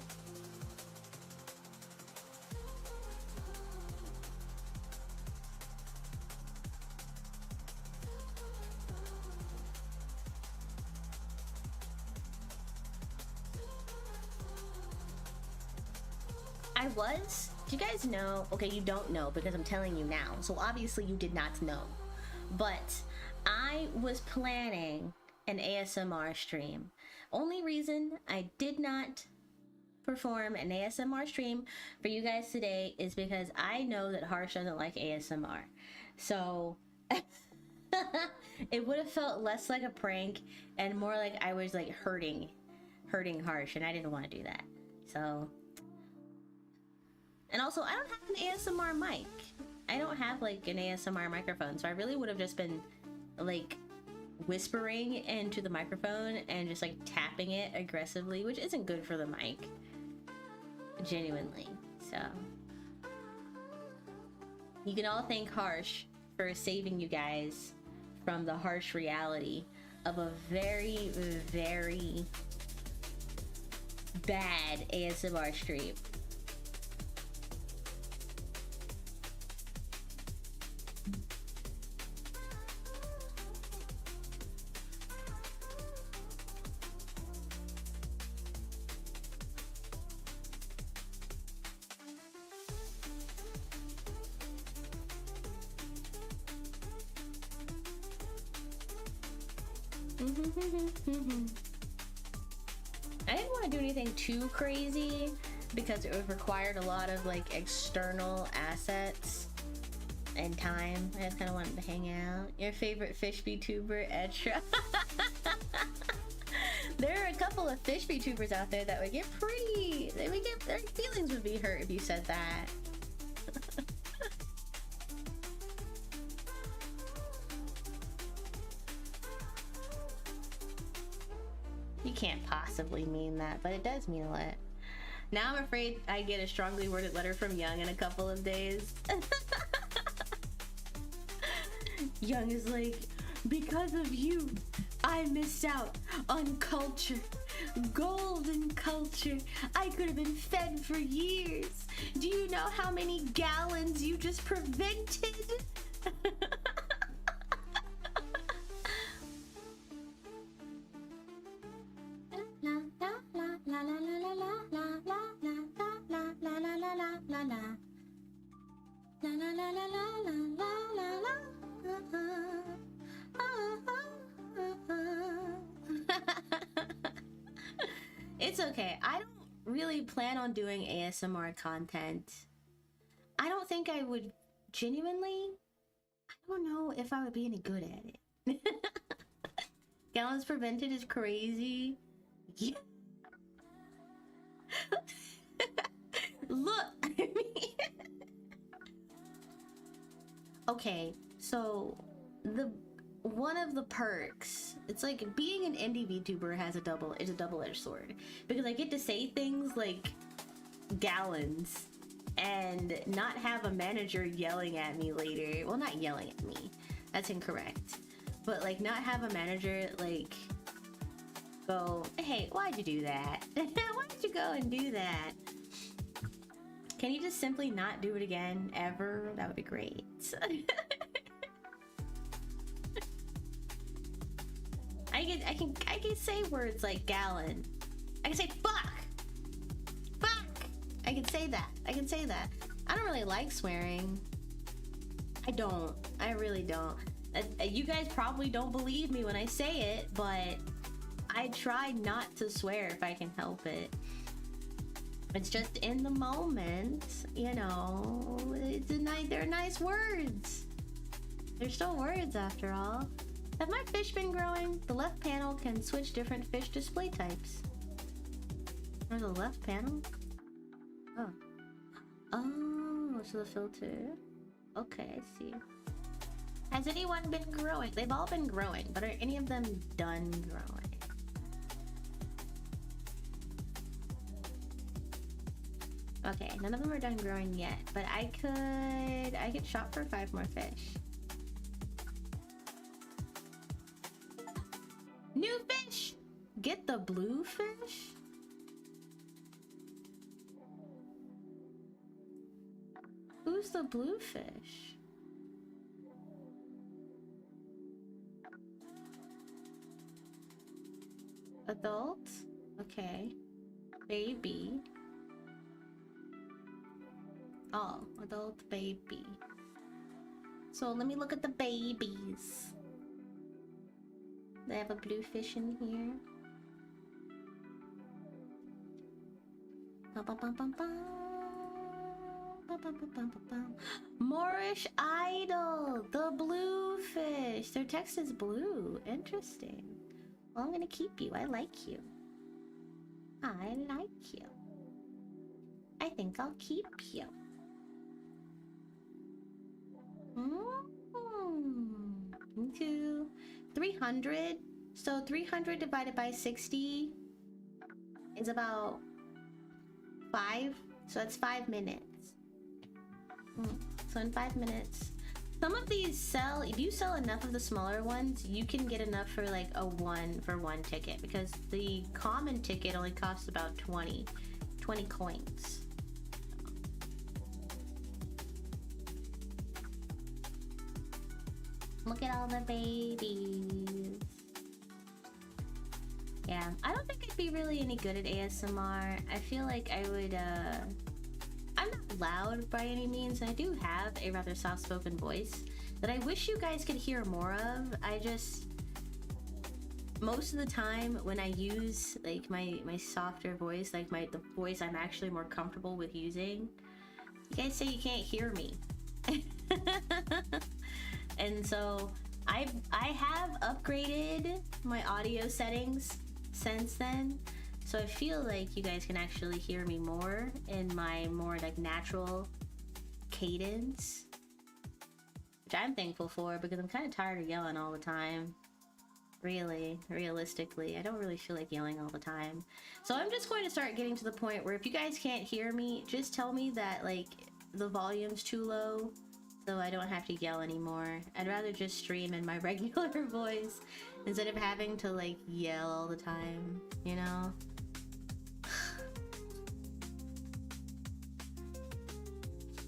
I was? Do you guys know? Okay, you don't know because I'm telling you now. So obviously you did not know. But I was planning an ASMR stream. Only reason I did not perform an ASMR stream for you guys today is because I know that Harsh doesn't like ASMR. So it would have felt less like a prank and more like I was like hurting Harsh, and I didn't want to do that. So, and also I don't have an ASMR mic. I don't have like an ASMR microphone, so I really would have just been like whispering into the microphone and just like tapping it aggressively, which isn't good for the mic, genuinely. So you can all thank Harsh for saving you guys from the harsh reality of a very, very bad ASMR stream. I didn't want to do anything too crazy because it would required a lot of like external assets and time. I just kind of wanted to hang out. Your favorite fish VTuber, Etro. There are a couple of fish VTubers out there that would get pretty. They would get, their feelings would be hurt if you said that. You can't possibly mean that, but it does mean a lot. Now I'm afraid I get a strongly worded letter from Young in a couple of days. Young is like, because of you, I missed out on culture. Golden culture. I could have been fed for years. Do you know how many gallons you just prevented? It's okay. I don't really plan on doing ASMR content. I don't think I would genuinely. I don't know if I would be any good at it. Gallons prevented is crazy. Yeah. Look, I mean, okay, so one of the perks, it's like being an indie VTuber is a double-edged sword, because I get to say things like gallons and not have a manager yelling at me later. Well, not yelling at me, that's incorrect, but like not have a manager like go, hey, why'd you do that? Why did you go and do that? Can you just simply not do it again ever? That would be great. I can say words like gallon I can say fuck. Fuck. I can say that. I can say that. I don't really like swearing. I don't. I really don't. You guys probably don't believe me when I say it, but I try not to swear if I can help it. It's just in the moment, you know. They're nice words. They're still words after all. Have my fish been growing? The left panel can switch different fish display types. There's a left panel? Oh. Oh, so the filter. Okay, I see. Has anyone been growing? They've all been growing, but are any of them done growing? Okay, none of them are done growing yet, but I could shop for 5 more fish. New fish! Get the blue fish? Who's the blue fish? Adult? Okay. Baby. Oh, adult baby. So let me look at the babies. They have a blue fish in here. Moorish Idol, the blue fish. Their text is blue. Interesting. Well, I'm gonna keep you. I like you. I like you. I think I'll keep you. 300. So 300 divided by 60 is about 5. So that's 5 minutes. So in 5 minutes, some of these sell. If you sell enough of the smaller ones, you can get enough for like a 1 for 1 ticket, because the common ticket only costs about 20 coins. Look at all the babies. Yeah, I don't think I'd be really any good at ASMR. I feel like I would, I'm not loud by any means. I do have a rather soft-spoken voice that I wish you guys could hear more of. I just, most of the time when I use like my softer voice, like the voice I'm actually more comfortable with using, you guys say you can't hear me. And so I have upgraded my audio settings since then, so I feel like you guys can actually hear me more in my more like natural cadence, which I'm thankful for, because I'm kind of tired of yelling all the time. Realistically, I don't really feel like yelling all the time. So I'm just going to start getting to the point where if you guys can't hear me, just tell me that like the volume's too low, so I don't have to yell anymore. I'd rather just stream in my regular voice instead of having to like yell all the time, you know?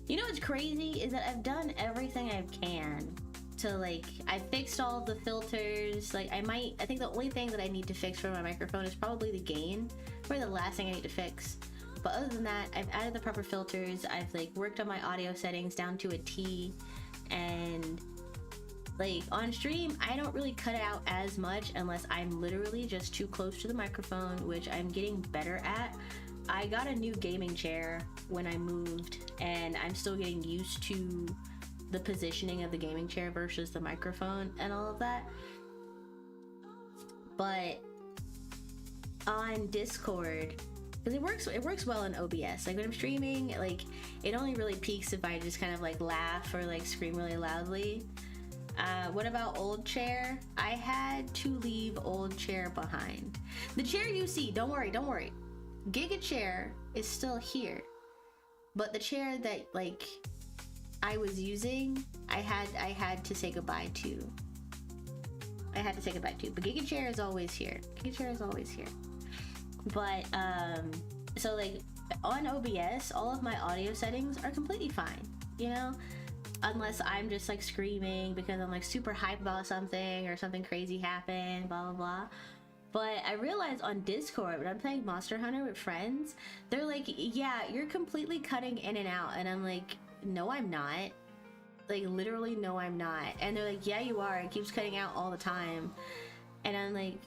You know what's crazy is that I've done everything I can to like, I fixed all of the filters. Like I think the only thing that I need to fix for my microphone is probably the gain. Probably the last thing I need to fix. But other than that, I've added the proper filters. I've like worked on my audio settings down to a T, and like on stream, I don't really cut it out as much unless I'm literally just too close to the microphone, which I'm getting better at. I got a new gaming chair when I moved, and I'm still getting used to the positioning of the gaming chair versus the microphone and all of that. But on Discord, because it works well in OBS. Like when I'm streaming, like it only really peaks if I just kind of like laugh or like scream really loudly. What about old chair? I had to leave old chair behind. The chair you see, don't worry. Giga chair is still here, but the chair that like I was using, I had to say goodbye to. But Giga chair is always here. But so like on OBS, all of my audio settings are completely fine, you know, unless I'm just like screaming because I'm like super hyped about something or something crazy happened, blah blah blah. But I realized on Discord, when I'm playing Monster Hunter with friends, they're like, yeah, you're completely cutting in and out. And I'm like, no, I'm not. Like, literally, no, I'm not. And they're like, yeah, you are. It keeps cutting out all the time. And I'm like,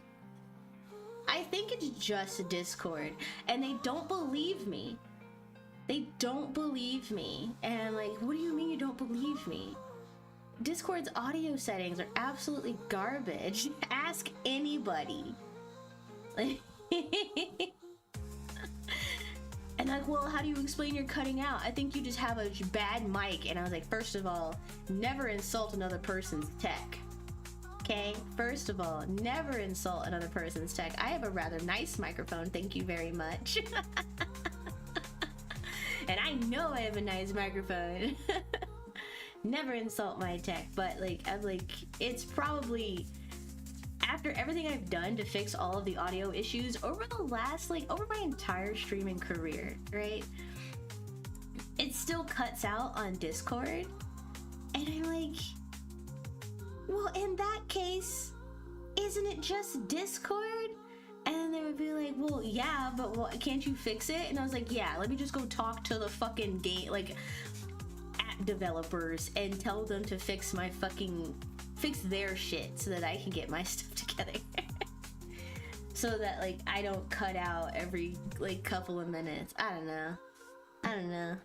I think it's just Discord. And they don't believe me. They don't believe me. And I'm like, what do you mean you don't believe me? Discord's audio settings are absolutely garbage. Ask anybody. And like, well, how do you explain you're cutting out? I think you just have a bad mic. And I was like, first of all, never insult another person's tech. Okay, first of all, never insult another person's tech. I have a rather nice microphone, thank you very much. And I know I have a nice microphone. Never insult my tech, but like, I'm like, it's probably, after everything I've done to fix all of the audio issues over the last, like, over my entire streaming career, right? It still cuts out on Discord. And I'm like, well, in that case, isn't it just Discord? And they would be like, well, yeah, but well, can't you fix it? And I was like, yeah, let me just go talk to the fucking game, like, app developers and tell them to fix my fucking, fix their shit so that I can get my stuff together. So that, like, I don't cut out every, like, couple of minutes. I don't know.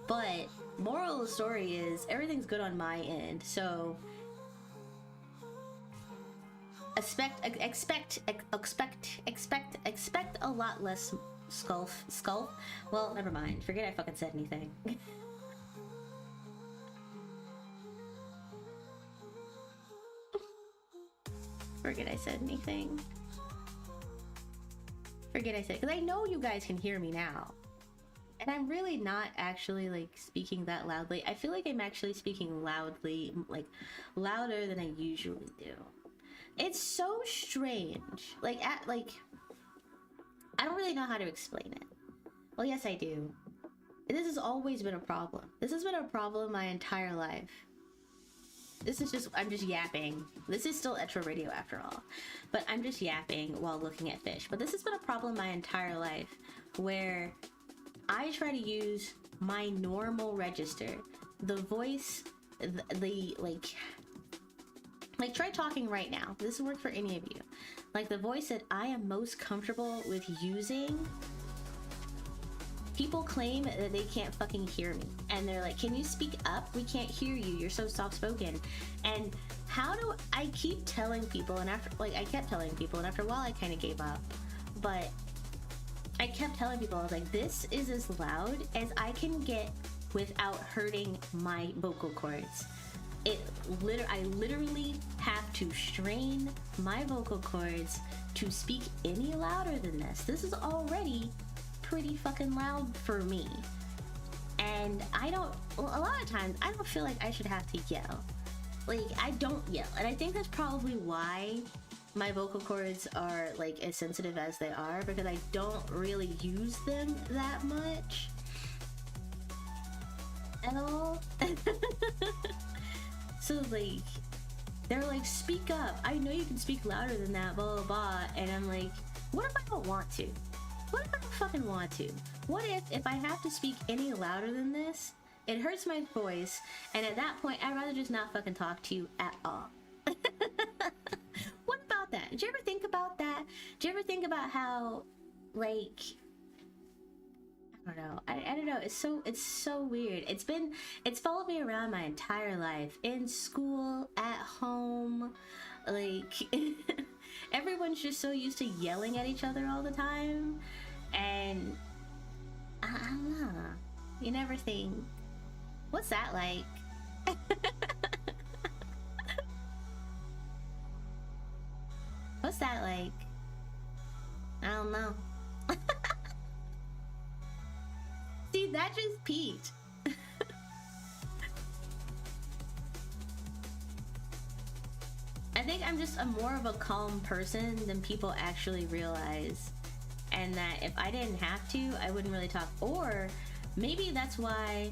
But moral of the story is everything's good on my end, so expect a lot less skull. Well, never mind. Forget I fucking said anything. Forget I said anything. Forget I said, because I know you guys can hear me now. And I'm really not actually, like, speaking that loudly. I feel like I'm actually speaking loudly, like, louder than I usually do. It's so strange. Like, I don't really know how to explain it. Well, yes, I do. This has always been a problem. This has been a problem my entire life. This is just, I'm just yapping. This is still Etro Radio after all. But I'm just yapping while looking at fish. But this has been a problem my entire life, where I try to use my normal register, the voice, like try talking right now. This will work for any of you. Like the voice that I am most comfortable with using, people claim that they can't fucking hear me. And they're like, can you speak up? We can't hear you. You're so soft-spoken. And how do I keep telling people, and after, like, I kept telling people, and after a while I kind of gave up. But I kept telling people, I was like, this is as loud as I can get without hurting my vocal cords. I literally have to strain my vocal cords to speak any louder than this. This is already pretty fucking loud for me. And I don't, well, a lot of times, I don't feel like I should have to yell. Like, I don't yell. And I think that's probably why my vocal cords are like as sensitive as they are, because I don't really use them that much at all. So like, they're like, speak up. I know you can speak louder than that, blah, blah, blah. And I'm like, what if I don't want to? What if I don't fucking want to? What if I have to speak any louder than this, it hurts my voice, and at that point, I'd rather just not fucking talk to you at all. What about that? Did you ever think about that? Did you ever think about how, like, I don't know. I don't know. It's so weird. It's followed me around my entire life. In school, at home, like, everyone's just so used to yelling at each other all the time. And, I don't know. You never think, what's that like? What's that like? I don't know. See, that just peaked. I think I'm just more of a calm person than people actually realize. And that if I didn't have to, I wouldn't really talk. Or maybe that's why,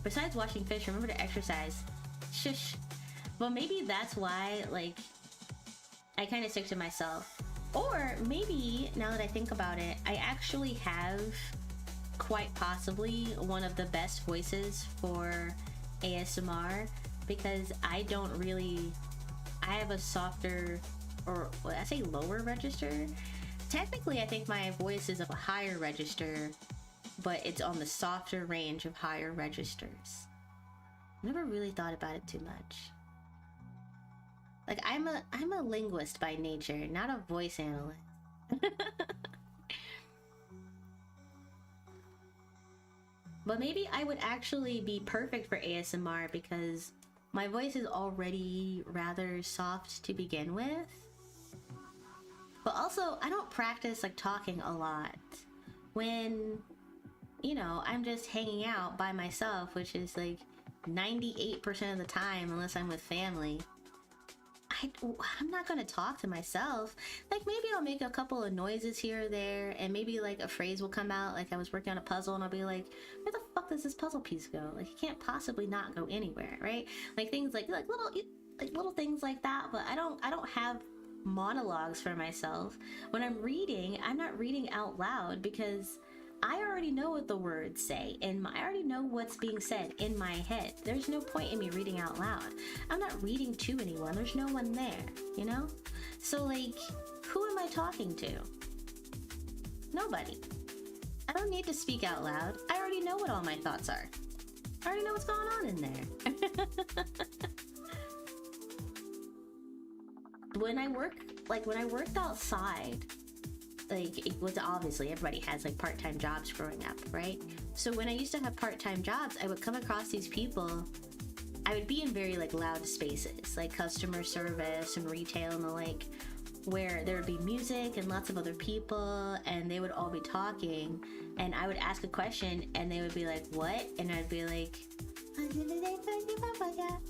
besides washing fish, remember to exercise. Shush. But maybe that's why, like, I kind of stick to myself. Or maybe, now that I think about it, I actually have quite possibly one of the best voices for ASMR, because I don't really... I have a softer, or I say lower register. Technically, I think my voice is of a higher register, but it's on the softer range of higher registers. Never really thought about it too much. Like, I'm a linguist by nature, not a voice analyst. But maybe I would actually be perfect for ASMR because my voice is already rather soft to begin with. But also, I don't practice like talking a lot. When, you know, I'm just hanging out by myself, which is like 98% of the time, unless I'm with family, I'm not gonna talk to myself. Like, maybe I'll make a couple of noises here or there, and maybe like a phrase will come out. Like, I was working on a puzzle and I'll be like, where the fuck does this puzzle piece go? Like, it can't possibly not go anywhere, right? Like, things like little things like that. But I don't have monologues for myself. When I'm reading, I'm not reading out loud because I already know what the words say, and I already know what's being said in my head. There's no point in me reading out loud. I'm not reading to anyone. There's no one there, you know? So, like, who am I talking to? Nobody. I don't need to speak out loud. I already know what all my thoughts are. I already know what's going on in there. When I worked outside, like, it was obviously, everybody has like part-time jobs growing up, right? So when I used to have part-time jobs, I would come across these people. I would be in very like loud spaces, like customer service and retail and the like, where there would be music and lots of other people, and they would all be talking, and I would ask a question and they would be like, what? And I'd be like,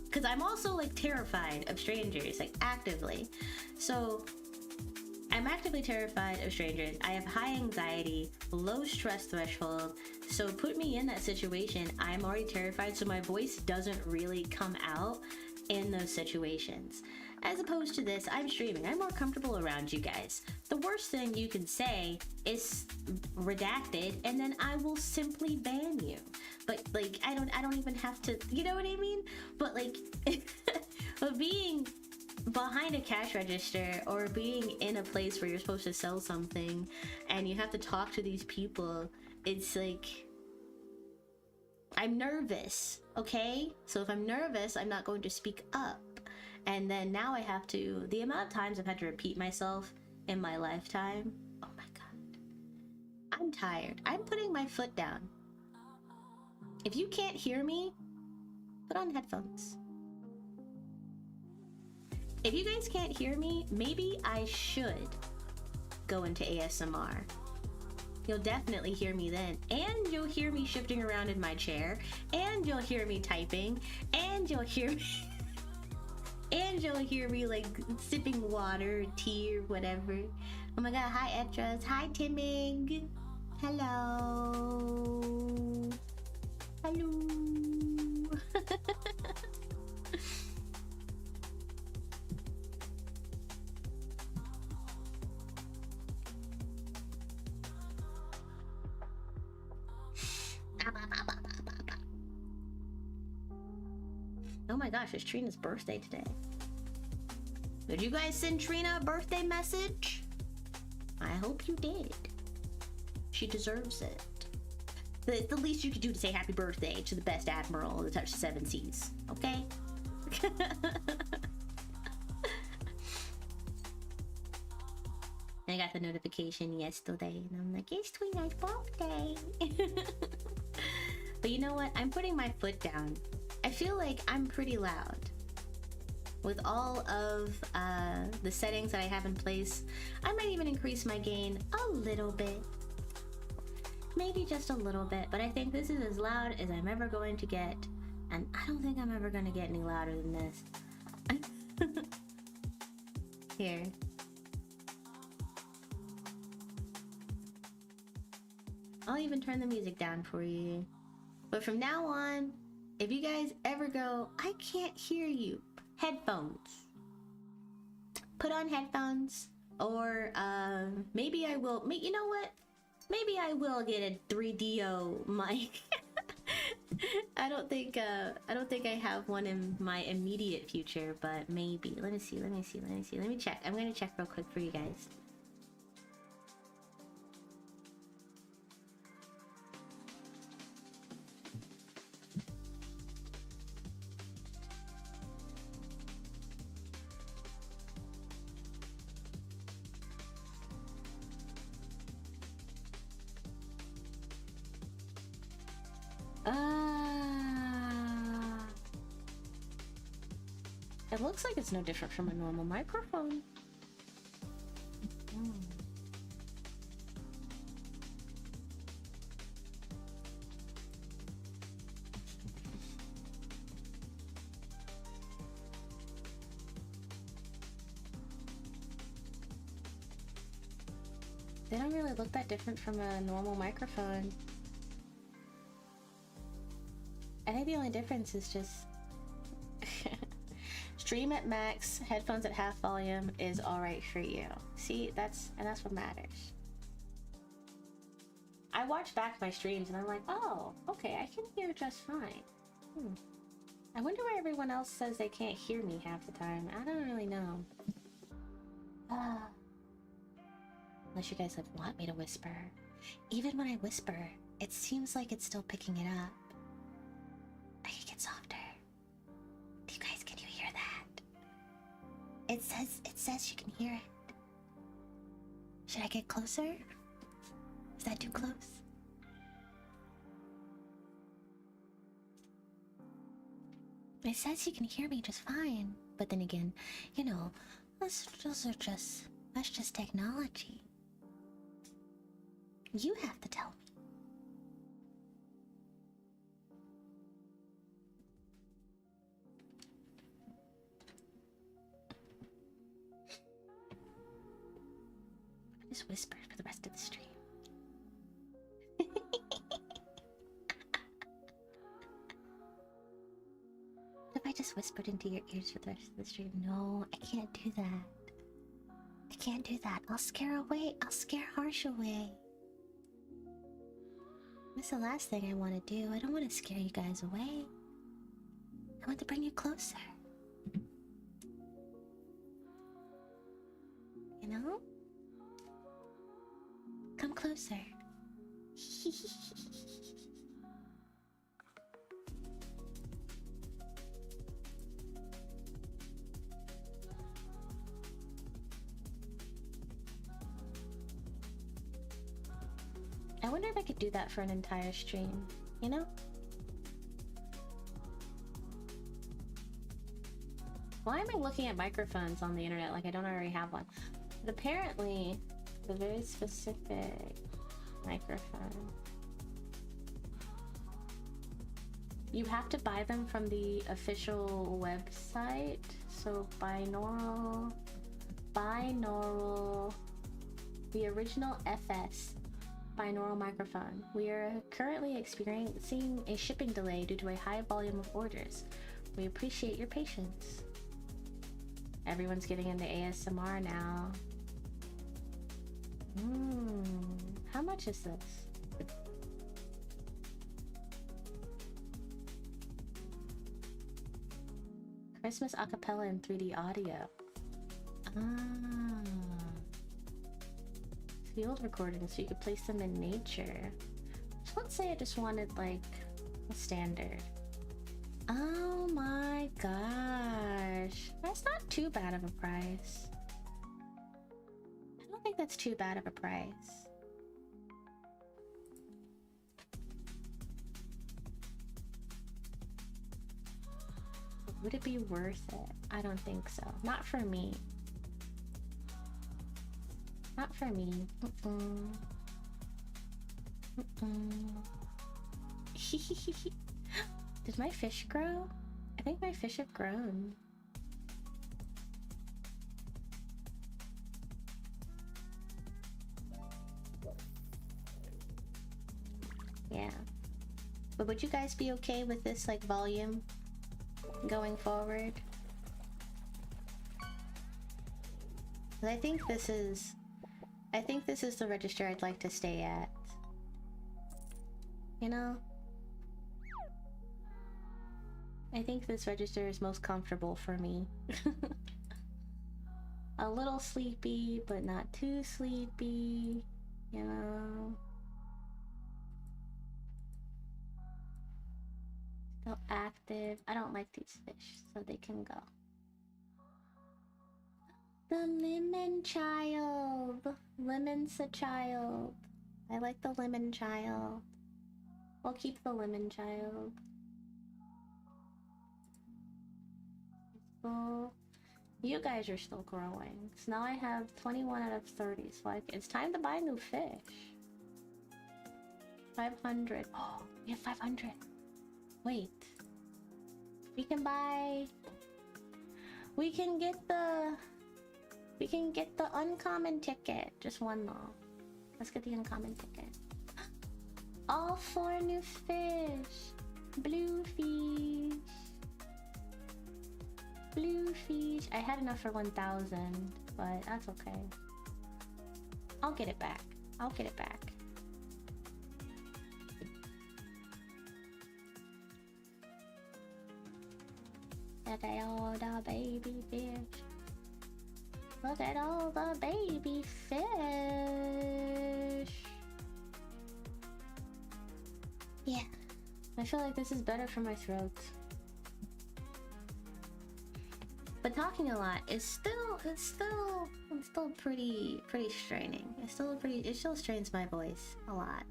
because I'm also like terrified of strangers, like actively. So I'm actively terrified of strangers. I have high anxiety, low stress threshold. So put me in that situation, I'm already terrified, so my voice doesn't really come out in those situations. As opposed to this, I'm streaming. I'm more comfortable around you guys. The worst thing you can say is redacted, and then I will simply ban you. But like, I don't even have to, you know what I mean? But like, but being behind a cash register or being in a place where you're supposed to sell something and you have to talk to these people, it's like, I'm nervous, okay? So if I'm nervous, I'm not going to speak up. And then now I have to, the amount of times I've had to repeat myself in my lifetime, oh my god. I'm tired. I'm putting my foot down. If you can't hear me, put on headphones. If you guys can't hear me, maybe I should go into ASMR. You'll definitely hear me then, and you'll hear me shifting around in my chair, and you'll hear me typing, and you'll hear me and you'll hear me like sipping water, tea, or whatever. Oh my god, hi Etros, hi Timing. Hello. Hello. Oh my gosh, it's Trina's birthday today. Did you guys send Trina a birthday message? I hope you did. She deserves it. The least you could do to say happy birthday to the best admiral to touch the 7 seas, okay? I got the notification yesterday and I'm like, it's Trina's birthday. But you know what? I'm putting my foot down. I feel like I'm pretty loud. With all of the settings that I have in place, I might even increase my gain a little bit. Maybe just a little bit, but I think this is as loud as I'm ever going to get. And I don't think I'm ever going to get any louder than this. Here. I'll even turn the music down for you. But from now on, if you guys ever go, I can't hear you, headphones. Put on headphones, or maybe I will. You know what? Maybe I will get a 3DO mic. I don't think I have one in my immediate future, but maybe. Let me see. Let me check. I'm gonna check real quick for you guys. It looks like it's no different from a normal microphone. They don't really look that different from a normal microphone. I think the only difference is just stream at max, headphones at half volume is alright for you. See, that's what matters. I watch back my streams and I'm like, oh, okay, I can hear just fine. I wonder why everyone else says they can't hear me half the time. I don't really know. Unless you guys want me to whisper. Even when I whisper, it seems like it's still picking it up. I can get softer. Do you guys, can you hear that? It says you can hear it. Should I get closer? Is that too close? It says you can hear me just fine. But then again, you know, that's just technology. You have to tell me. I just whispered for the rest of the stream. If I just whispered into your ears for the rest of the stream? No, I can't do that. I can't do that. I'll scare Harsh away. That's the last thing I want to do. I don't want to scare you guys away. I want to bring you closer. You know? Come closer. I wonder if I could do that for an entire stream, you know? Why am I looking at microphones on the internet like I don't already have one? But apparently, the very specific microphone, you have to buy them from the official website. So binaural, the original FS binaural microphone. We are currently experiencing a shipping delay due to a high volume of orders. We appreciate your patience. Everyone's getting into ASMR now. How much is this? Christmas acapella and 3D audio. Field recordings, so you could place them in nature. So let's say I just wanted like a standard. Oh my gosh, that's not too bad of a price. I don't think that's too bad of a price. Would it be worth it? I don't think so. Not for me. Not for me. Did my fish grow? I think my fish have grown. Yeah. But would you guys be okay with this like volume going forward? I think this is the register I'd like to stay at. You know? I think this register is most comfortable for me. A little sleepy, but not too sleepy, you know? Still active. I don't like these fish, so they can go. The lemon child! Lemon's a child. I like the lemon child. We'll keep the lemon child. So, you guys are still growing. So now I have 21 out of 30. So it's time to buy new fish. 500. Oh, we have 500. Wait. We can buy... We can get the uncommon ticket. Just one though. Let's get the uncommon ticket. All 4 new fish. Blue fish. Blue fish. I had enough for 1,000, but that's okay. I'll get it back. I'll get it back. Look at all the baby fish. Look at all the baby fish. Yeah. I feel like this is better for my throat. But talking a lot is still pretty straining. It still strains my voice a lot.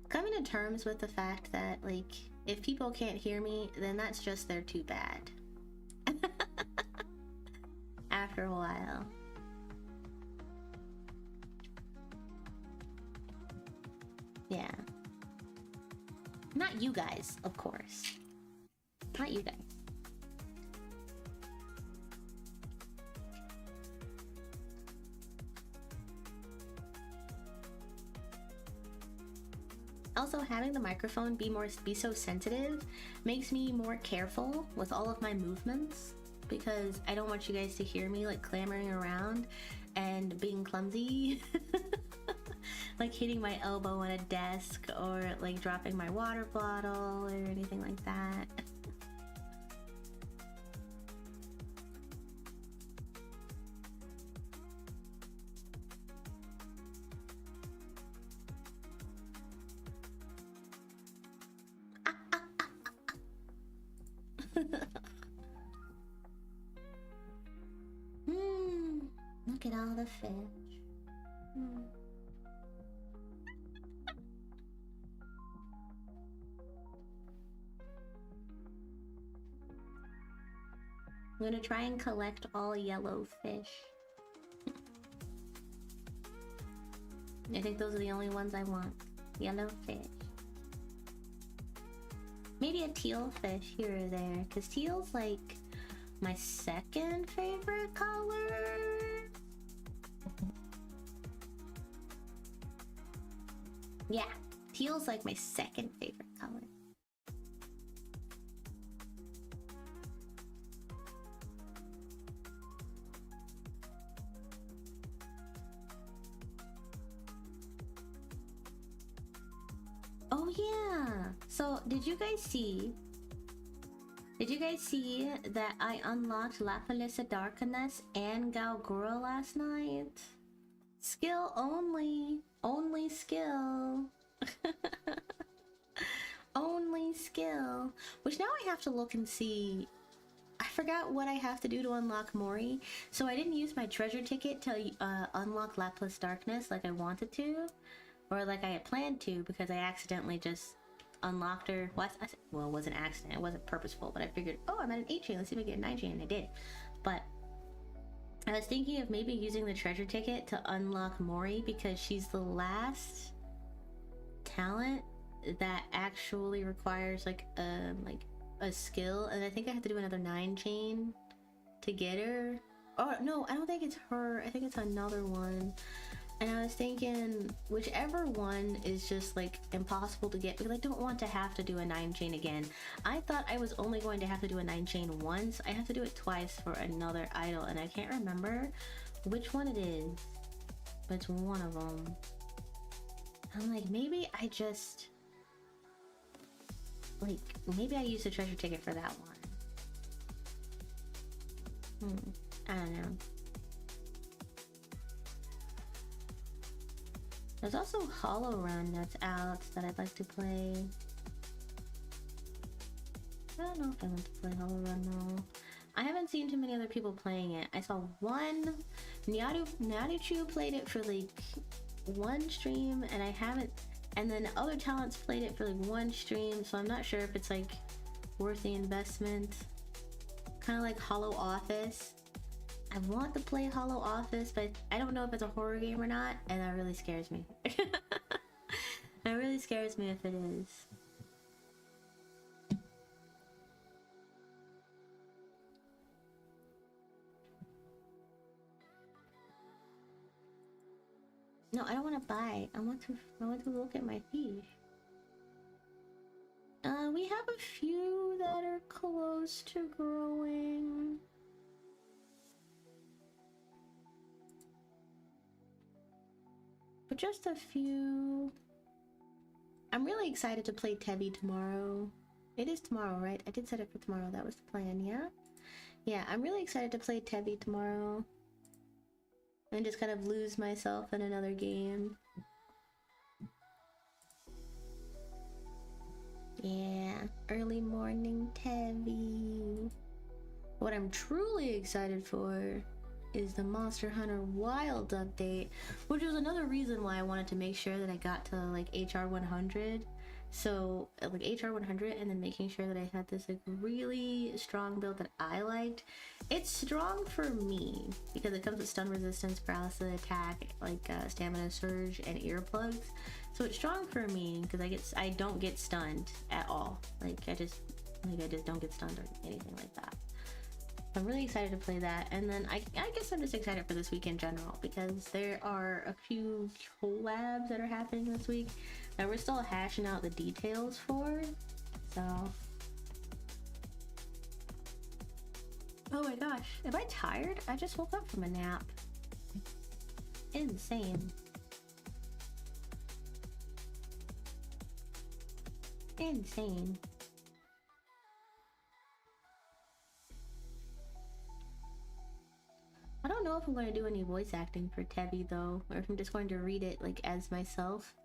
Coming to terms with the fact that, like, if people can't hear me, then that's just they're too bad. After a while. Yeah. Not you guys, of course. Not you guys. Also, having the microphone be so sensitive makes me more careful with all of my movements, because I don't want you guys to hear me like clamoring around and being clumsy. Like hitting my elbow on a desk or like dropping my water bottle or anything like that. Look at all the fish. I'm gonna try and collect all yellow fish. I think those are the only ones I want. Yellow fish. Maybe a teal fish here or there, because teal's like my second favorite color. Yeah, teal's like my second favorite color. Oh yeah. So did you guys see that I unlocked Lapalissa Darkness and Galgura last night? Skill only. Only skill. Only skill. Which now I have to look and see. I forgot what I have to do to unlock Mori. So I didn't use my treasure ticket to unlock Lapis Darkness like I wanted to. Or like I had planned to, because I accidentally just unlocked her. Well, it wasn't an accident. It wasn't purposeful. But I figured, oh, I'm at an 8 chain. Let's see if I get a 9 chain. And I did. But I was thinking of maybe using the treasure ticket to unlock Mori, because she's the last talent that actually requires like a skill, and I think I have to do another 9 chain to get her. Oh no, I don't think it's her. I think it's another one. And I was thinking whichever one is just like impossible to get, because I don't want to have to do a 9 chain again. I thought I was only going to have to do a 9 chain once. I have to do it twice for another idol, and I can't remember which one it is, but it's one of them. I'm like, maybe I just... like, maybe I used the treasure ticket for that one. I don't know. There's also Hollow Run that's out that I'd like to play. I don't know if I want to play Hollow Run though. I haven't seen too many other people playing it. I saw one, Nyadu played it for like one stream, and I haven't, and then other talents played it for like one stream, so I'm not sure if it's like worth the investment. Kind of like Hollow Office. I want to play Hollow Office, but I don't know if it's a horror game or not, and that really scares me. That really scares me if it is. No, I don't want to buy. I want to look at my fish. We have a few that are close to growing. But just a few. I'm really excited to play Tevi tomorrow. It is tomorrow, right? I did set it for tomorrow. That was the plan, yeah? Yeah, I'm really excited to play Tevi tomorrow. And just kind of lose myself in another game. Yeah, early morning Tevi. What I'm truly excited for is the Monster Hunter Wild update, which was another reason why I wanted to make sure that I got to like HR 100. So like HR 100, and then making sure that I had this like really strong build that I liked. It's strong for me because it comes with stun resistance, paralysis attack, like stamina surge, and earplugs. So it's strong for me because I don't get stunned at all. I just don't get stunned or anything like that. I'm really excited to play that, and then I guess I'm just excited for this week in general because there are a few collabs that are happening this week that we're still hashing out the details for. So, oh my gosh, am I tired? I just woke up from a nap. Insane. Insane. I don't know if I'm going to do any voice acting for Tevi though, or if I'm just going to read it like as myself.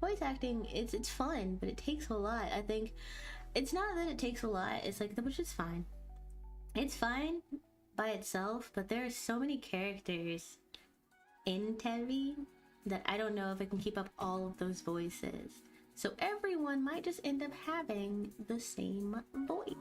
Voice acting, it's fun, but it takes a lot. I think it's not that it takes a lot, it's like, which is fine. It's fine by itself, but there are so many characters in Tevi that I don't know if I can keep up all of those voices. So everyone might just end up having the same voice.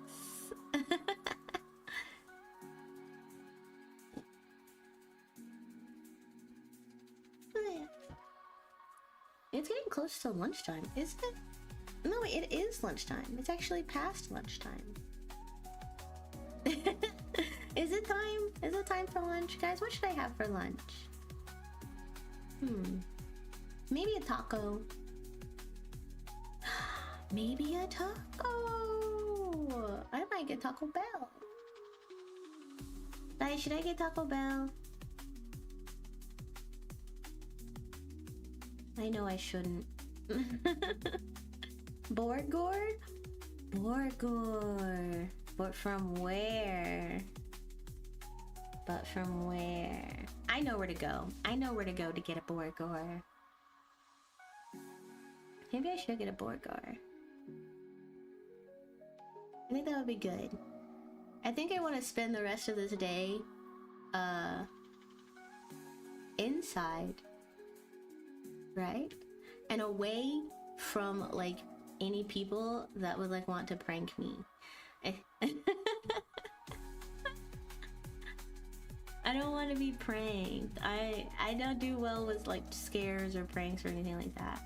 It's getting close to lunchtime, isn't it? No, it is lunchtime. It's actually past lunchtime. Is it time? Is it time for lunch? Guys, what should I have for lunch? Maybe a taco. Maybe a taco. I might get Taco Bell. Guys, should I get Taco Bell? I know I shouldn't. Borgor? Borgor. But from where? But from where? I know where to go. I know where to go to get a Borgor. Maybe I should get a Borgor. I think that would be good. I think I want to spend the rest of this day inside, right? And away from like any people that would like want to prank me. I don't want to be pranked. I don't do well with like scares or pranks or anything like that.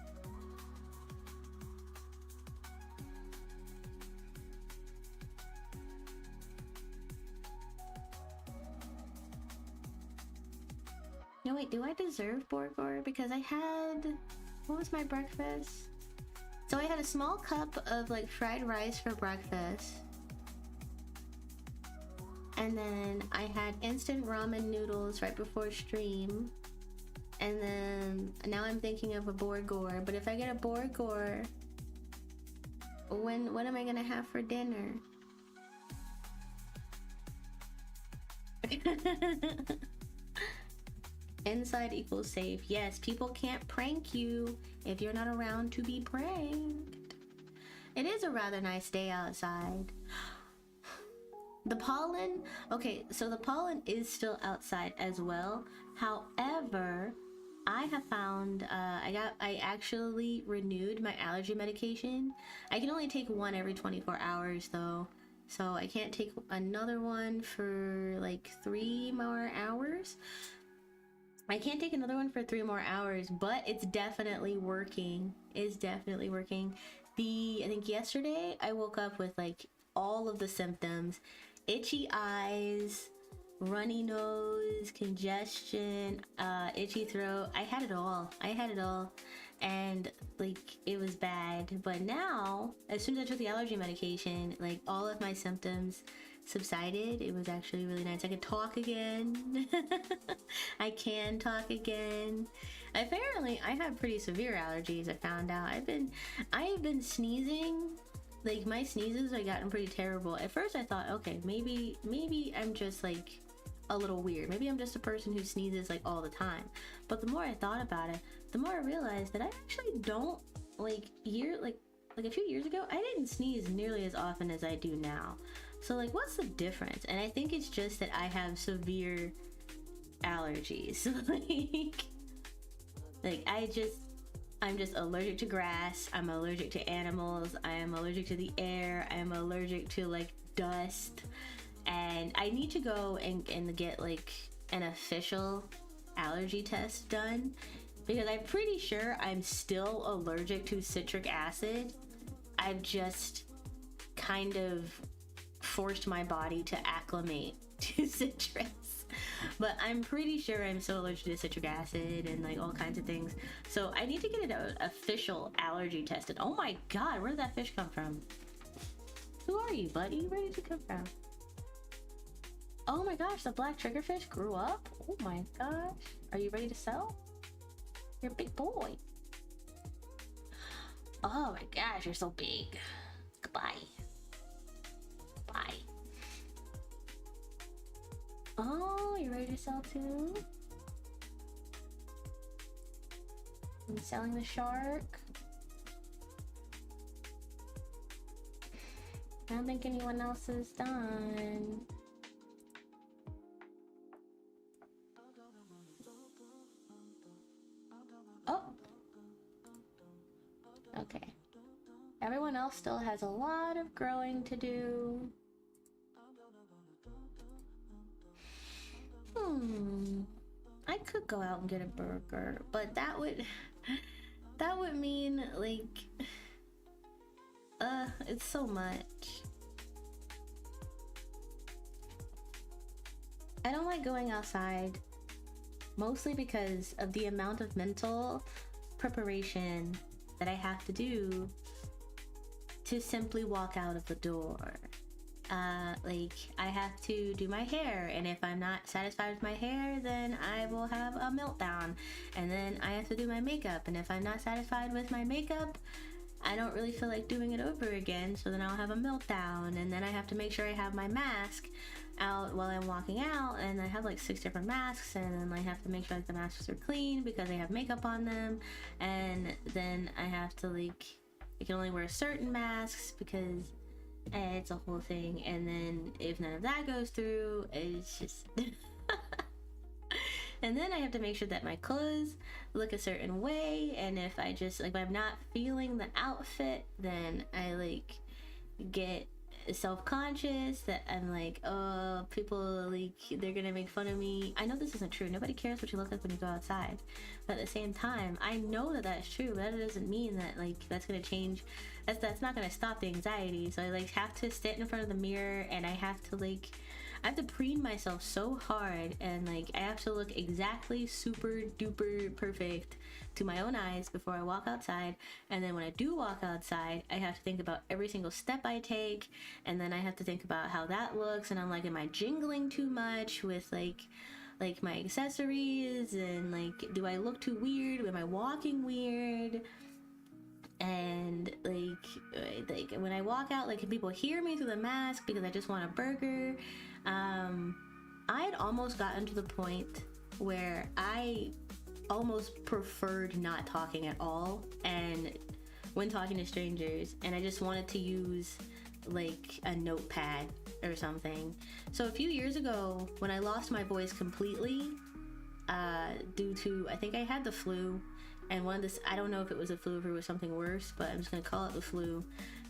No, wait, do I deserve Borgor? Because I had... What was my breakfast? So I had a small cup of like fried rice for breakfast. And then I had instant ramen noodles right before stream. And then now I'm thinking of a Borgor. But if I get a Borgor, what am I gonna have for dinner? Inside equals safe. Yes, people can't prank you if you're not around to be pranked. It is a rather nice day outside. The pollen, okay, so the pollen is still outside as well. However, I have found, I actually renewed my allergy medication. I can only take one every 24 hours though. So I can't take another one for like 3 more hours. I can't take another one for 3 more hours, but it's definitely working. It's definitely working. I think yesterday I woke up with like all of the symptoms. Itchy eyes, runny nose, congestion, itchy throat. I had it all. And like it was bad. But now, as soon as I took the allergy medication, like all of my symptoms subsided. It was actually really nice. I could talk again. I can talk again. Apparently I have pretty severe allergies. I found out I've been sneezing. Like my sneezes have gotten pretty terrible. At first I thought, okay, maybe I'm just like a little weird. Maybe I'm just a person who sneezes like all the time. But the more I thought about it, the more I realized that I actually don't like a few years ago, I didn't sneeze nearly as often as I do now. So like, what's the difference? And I think it's just that I have severe allergies. I'm just allergic to grass. I'm allergic to animals. I am allergic to the air. I am allergic to like dust. And I need to go and get like an official allergy test done, because I'm pretty sure I'm still allergic to citric acid. I've just kind of forced my body to acclimate to citrus, but I'm pretty sure I'm still allergic to citric acid and like all kinds of things. So I need to get an official allergy tested. Oh my god, where did that fish come from? Who are you, buddy? Where did you come from? Oh my gosh, the black triggerfish grew up? Oh my gosh. Are you ready to sell? You're a big boy. Oh my gosh, you're so big. Goodbye. Bye. Oh, you ready to sell too? I'm selling the shark. I don't think anyone else is done. Oh. Okay. Everyone else still has a lot of growing to do. I could go out and get a burger, but that would mean like it's so much. I don't like going outside, mostly because of the amount of mental preparation that I have to do to simply walk out of the door. Like I have to do my hair, and if I'm not satisfied with my hair, then I will have a meltdown. And then I have to do my makeup, and if I'm not satisfied with my makeup, I don't really feel like doing it over again, so then I'll have a meltdown. And then I have to make sure I have my mask out while I'm walking out, and I have like 6 different masks, and then I have to make sure like the masks are clean because they have makeup on them. And then I have to like, I can only wear certain masks because it's a whole thing. And then if none of that goes through, it's just and then I have to make sure that my clothes look a certain way, and if I just like, if I'm not feeling the outfit, then I like get self-conscious that I'm like, oh, people like, they're gonna make fun of me. I know this isn't true. Nobody cares what you look like when you go outside, but at the same time, I know that that's true, but that doesn't mean that like that's gonna change. That's not gonna stop the anxiety. So I like have to sit in front of the mirror, and I have to like, I have to preen myself so hard, and like I have to look exactly super duper perfect to my own eyes before I walk outside. And then when I do walk outside, I have to think about every single step I take, and then I have to think about how that looks, and I'm like, am I jingling too much with like my accessories, and like, do I look too weird? Am I walking weird? And like when I walk out, like, can people hear me through the mask because I just want a burger? I had almost gotten to the point where I almost preferred not talking at all, and when talking to strangers, and I just wanted to use like a notepad or something. So a few years ago, when I lost my voice completely, due to, I think I had the flu, and one of this, I don't know if it was a flu, if it was something worse, but I'm just gonna call it the flu.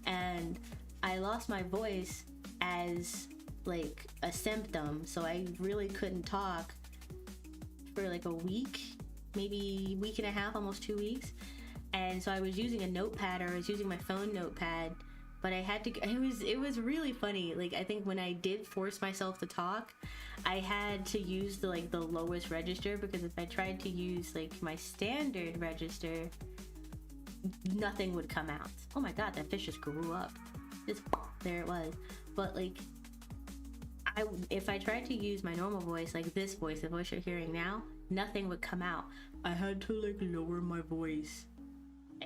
And I lost my voice as like a symptom, so I really couldn't talk for like a week, maybe week and a half, almost 2 weeks. And so I was using a notepad, or I was using my phone notepad, but I had to, it was really funny. Like, I think when I did force myself to talk, I had to use the lowest register, because if I tried to use like my standard register, nothing would come out. Oh my god, that fish just grew up. Just there it was. But like, if I tried to use my normal voice, like this voice, the voice you're hearing now, nothing would come out. I had to like lower my voice,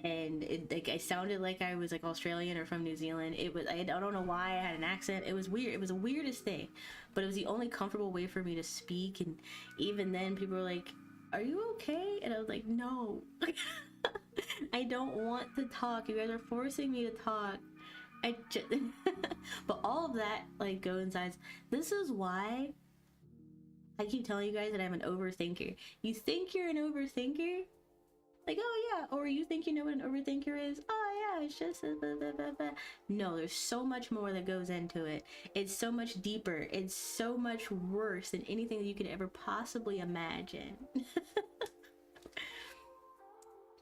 and it, like, I sounded like I was like Australian or from New Zealand. It was, I don't know why I had an accent. It was weird. It was the weirdest thing, but it was the only comfortable way for me to speak. And even then, people were like, "Are you okay?" And I was like, "No, I don't want to talk. You guys are forcing me to talk." I just but all of that like coincides. This is why I keep telling you guys that I'm an overthinker. You think you're an overthinker? Like, oh yeah, or you think you know what an overthinker is? Oh yeah, it's just blah, blah, blah, blah. No, there's so much more that goes into it. It's so much deeper. It's so much worse than anything that you could ever possibly imagine.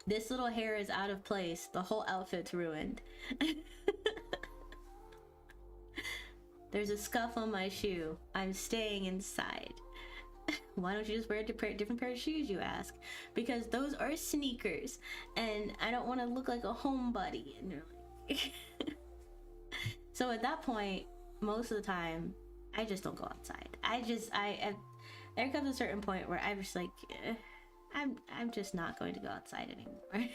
This little hair is out of place. The whole outfit's ruined. There's a scuff on my shoe. I'm staying inside. Why don't you just wear a different pair of shoes, you ask? Because those are sneakers, and I don't want to look like a homebody. And you're like... So at that point, most of the time, I just don't go outside. There comes a certain point where I'm just like, I'm just not going to go outside anymore.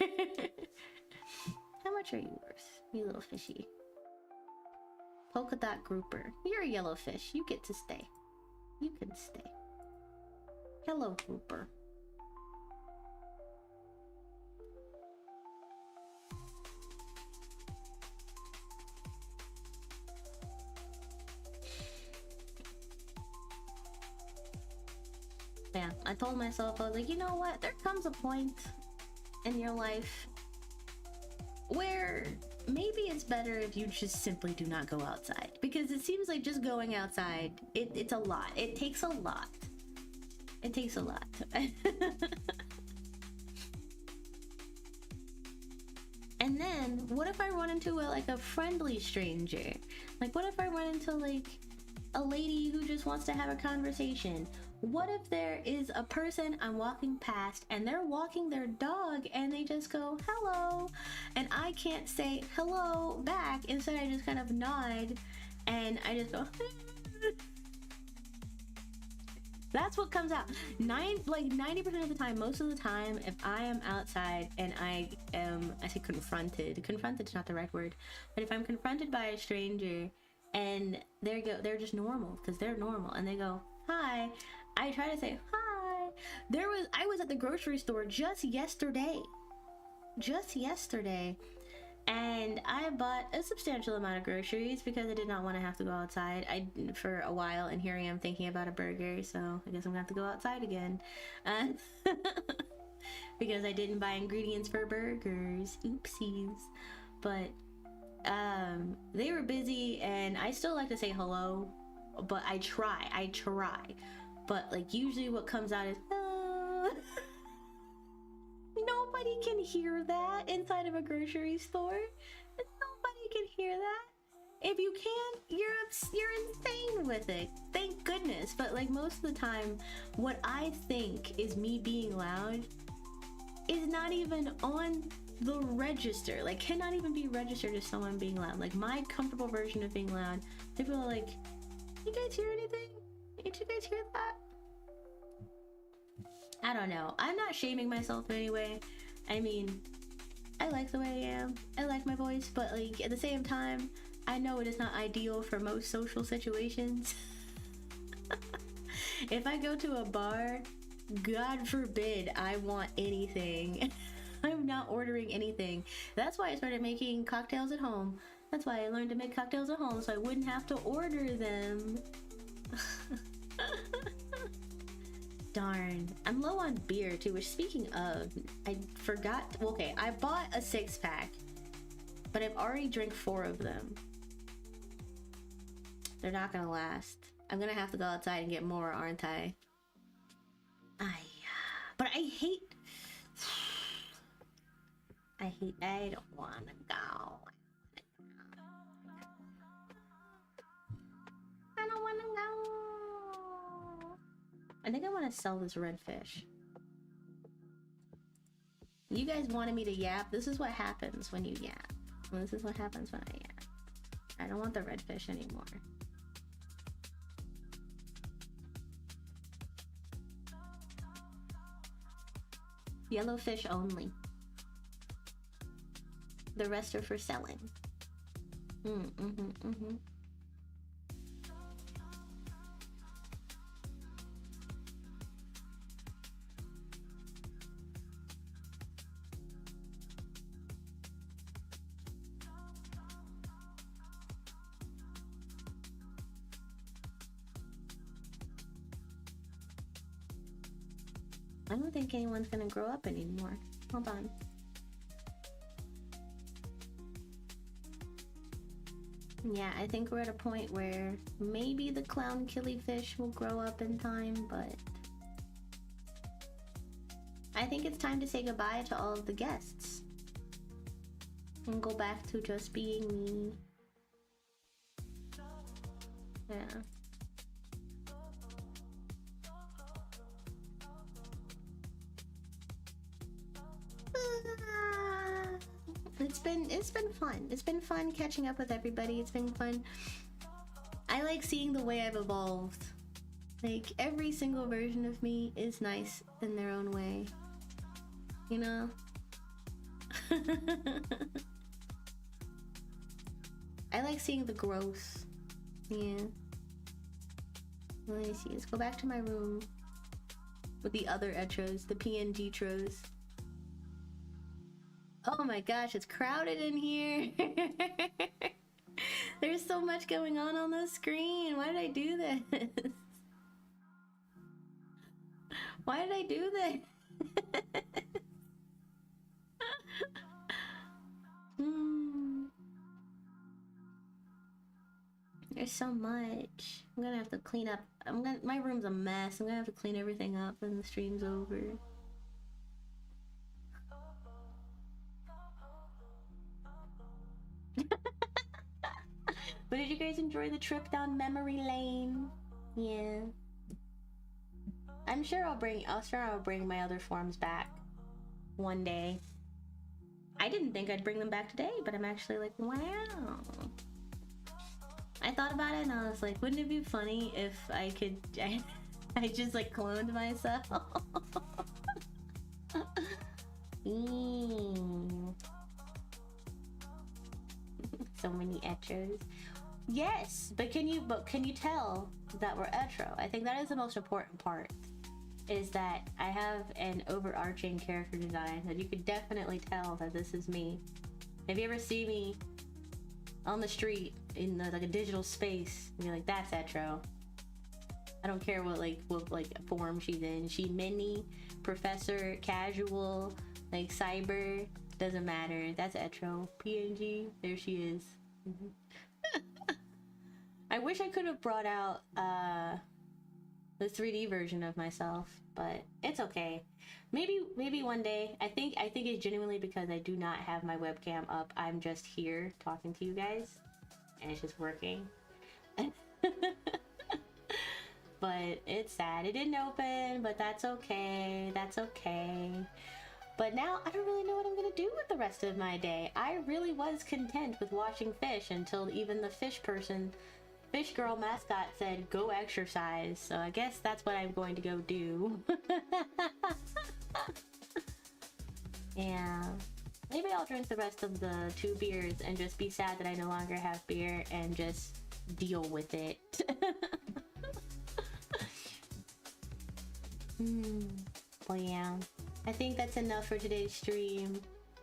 How much are you worth, you little fishy? Polka dot grouper. You're a yellow fish. You get to stay. You can stay. Hello, grouper. Yeah, I told myself, I was like, you know what? There comes a point in your life where maybe it's better if you just simply do not go outside, because it seems like just going outside, it's a lot. It takes a lot. It takes a lot. And then what if I run into a friendly stranger? Like, what if I run into like a lady who just wants to have a conversation? What if there is a person I'm walking past and they're walking their dog and they just go, hello, and I can't say hello back. Instead, I just kind of nod and I just go, that's what comes out. 90% of the time, most of the time, if I am outside and I say confronted's not the right word, but if I'm confronted by a stranger and they're just normal, because they're normal, and they go, hi, I try to say hi. I was at the grocery store just yesterday, and I bought a substantial amount of groceries because I did not want to have to go outside for a while, and here I am thinking about a burger, so I guess I'm gonna have to go outside again. Because I didn't buy ingredients for burgers. Oopsies. But they were busy, and I still like to say hello, but I try. But like, usually what comes out is nobody can hear that inside of a grocery store. Nobody can hear that. If you can, you're insane with it. Thank goodness. But like most of the time, what I think is me being loud is not even on the register. Like, cannot even be registered as someone being loud. Like, my comfortable version of being loud, people are like, you guys hear anything? Did you guys hear that? I don't know. I'm not shaming myself in any way. I mean, I like the way I am. I like my voice, but like at the same time, I know it is not ideal for most social situations. If I go to a bar, God forbid I want anything. I'm not ordering anything. That's why I started making cocktails at home. That's why I learned to make cocktails at home, so I wouldn't have to order them. Darn. I'm low on beer too, which speaking of, I forgot. Well, okay, I bought a 6-pack, but I've already drank 4 of them. They're not gonna last. I'm gonna have to go outside and get more, aren't I? But I don't wanna go. I don't wanna go. I think I wanna sell this redfish. You guys wanted me to yap. This is what happens when you yap. This is what happens when I yap. I don't want the redfish anymore. Yellowfish only. The rest are for selling. I don't think anyone's gonna grow up anymore. Hold on. Yeah, I think we're at a point where maybe the clown killifish will grow up in time, but I think it's time to say goodbye to all of the guests and go back to just being me. Yeah. It's been fun. It's been fun catching up with everybody. It's been fun. I like seeing the way I've evolved. Like, every single version of me is nice in their own way. You know? I like seeing the growth. Yeah. Let me see. Let's go back to my room with the other Etros, the PNG Tros. Oh my gosh, it's crowded in here. There's so much going on the screen. Why did I do this? Why did I do this? There's so much. I'm gonna have to clean up. My room's a mess. I'm gonna have to clean everything up when the stream's over. But did you guys enjoy the trip down memory lane? Yeah. I'm sure I'll bring my other forms back one day. I didn't think I'd bring them back today, but I'm actually like, wow. I thought about it and I was like, wouldn't it be funny if I could I just like cloned myself? So many Etros. Yes, but can you tell that we're Etro? I think that is the most important part, is that I have an overarching character design that you could definitely tell that this is me. If you ever see me on the street in like a digital space, and you're like, that's Etro. I don't care what form she's in. She mini, professor, casual, like cyber, doesn't matter. That's Etro. PNG, there she is. I wish I could have brought out the 3D version of myself, but it's okay. Maybe one day. I think it's genuinely because I do not have my webcam up. I'm just here talking to you guys. and it's just working. But it's sad it didn't open, but that's okay. That's okay. But now I don't really know what I'm gonna do with the rest of my day. I really was content with watching fish until even the fish girl mascot said go exercise. So I guess that's what I'm going to go do. Yeah. Maybe I'll drink the rest of the 2 beers and just be sad that I no longer have beer and just deal with it. Well, yeah. I think that's enough for today's stream.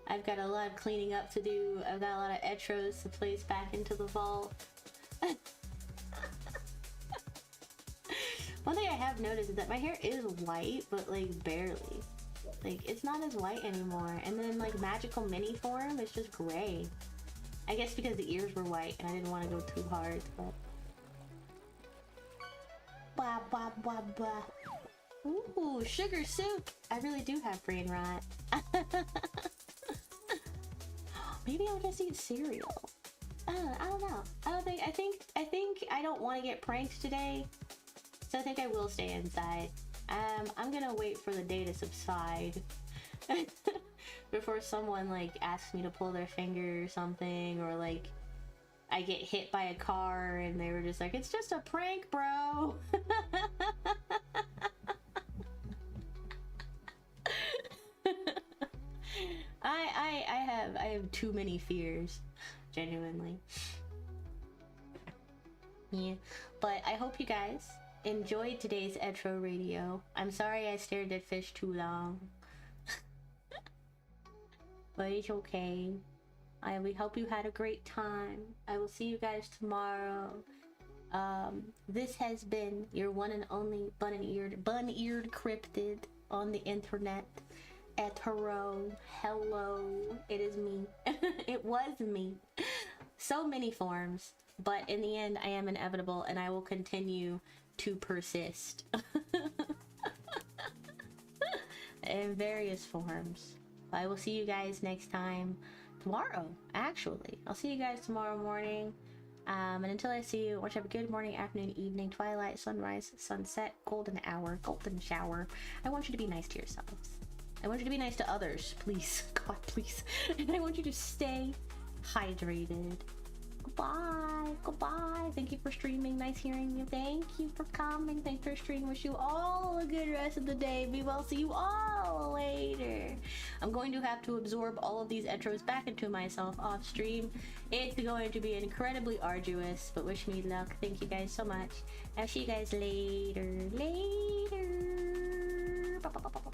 I've got a lot of cleaning up to do. I've got a lot of Etros to place back into the vault. One thing I have noticed is that my hair is white, but like barely. Like, it's not as white anymore. And then like magical mini form, it's just gray. I guess because the ears were white and I didn't want to go too hard, but... Blah, blah, blah, blah. Ooh, sugar soup! I really do have brain rot. Maybe I'll just eat cereal. I don't know. I think I don't want to get pranked today. So I think I will stay inside. I'm gonna wait for the day to subside. Before someone like asks me to pull their finger or something, or like I get hit by a car and they were just like, it's just a prank, bro. I have too many fears, genuinely. Yeah, but I hope you guys enjoyed today's Etro Radio. I'm sorry I stared at fish too long. But it's okay. We hope you had a great time. I will see you guys tomorrow. This has been your one and only bun-eared cryptid on the internet. Etro. Hello. It is me. It was me. So many forms, but in the end I am inevitable and I will continue to persist. In various forms. I will see you guys next time. Tomorrow, actually. I'll see you guys tomorrow morning. And until I see you, I want you to have a good morning, afternoon, evening, twilight, sunrise, sunset, golden hour, golden shower. I want you to be nice to yourselves. I want you to be nice to others, please. God, please. And I want you to stay hydrated. Goodbye. Goodbye. Thank you for streaming. Nice hearing you. Thank you for coming. Thanks for streaming. Wish you all a good rest of the day. Be well. See you all later. I'm going to have to absorb all of these Etros back into myself off stream. It's going to be incredibly arduous, but wish me luck. Thank you guys so much. I'll see you guys later. Later. Ba, ba, ba, ba, ba.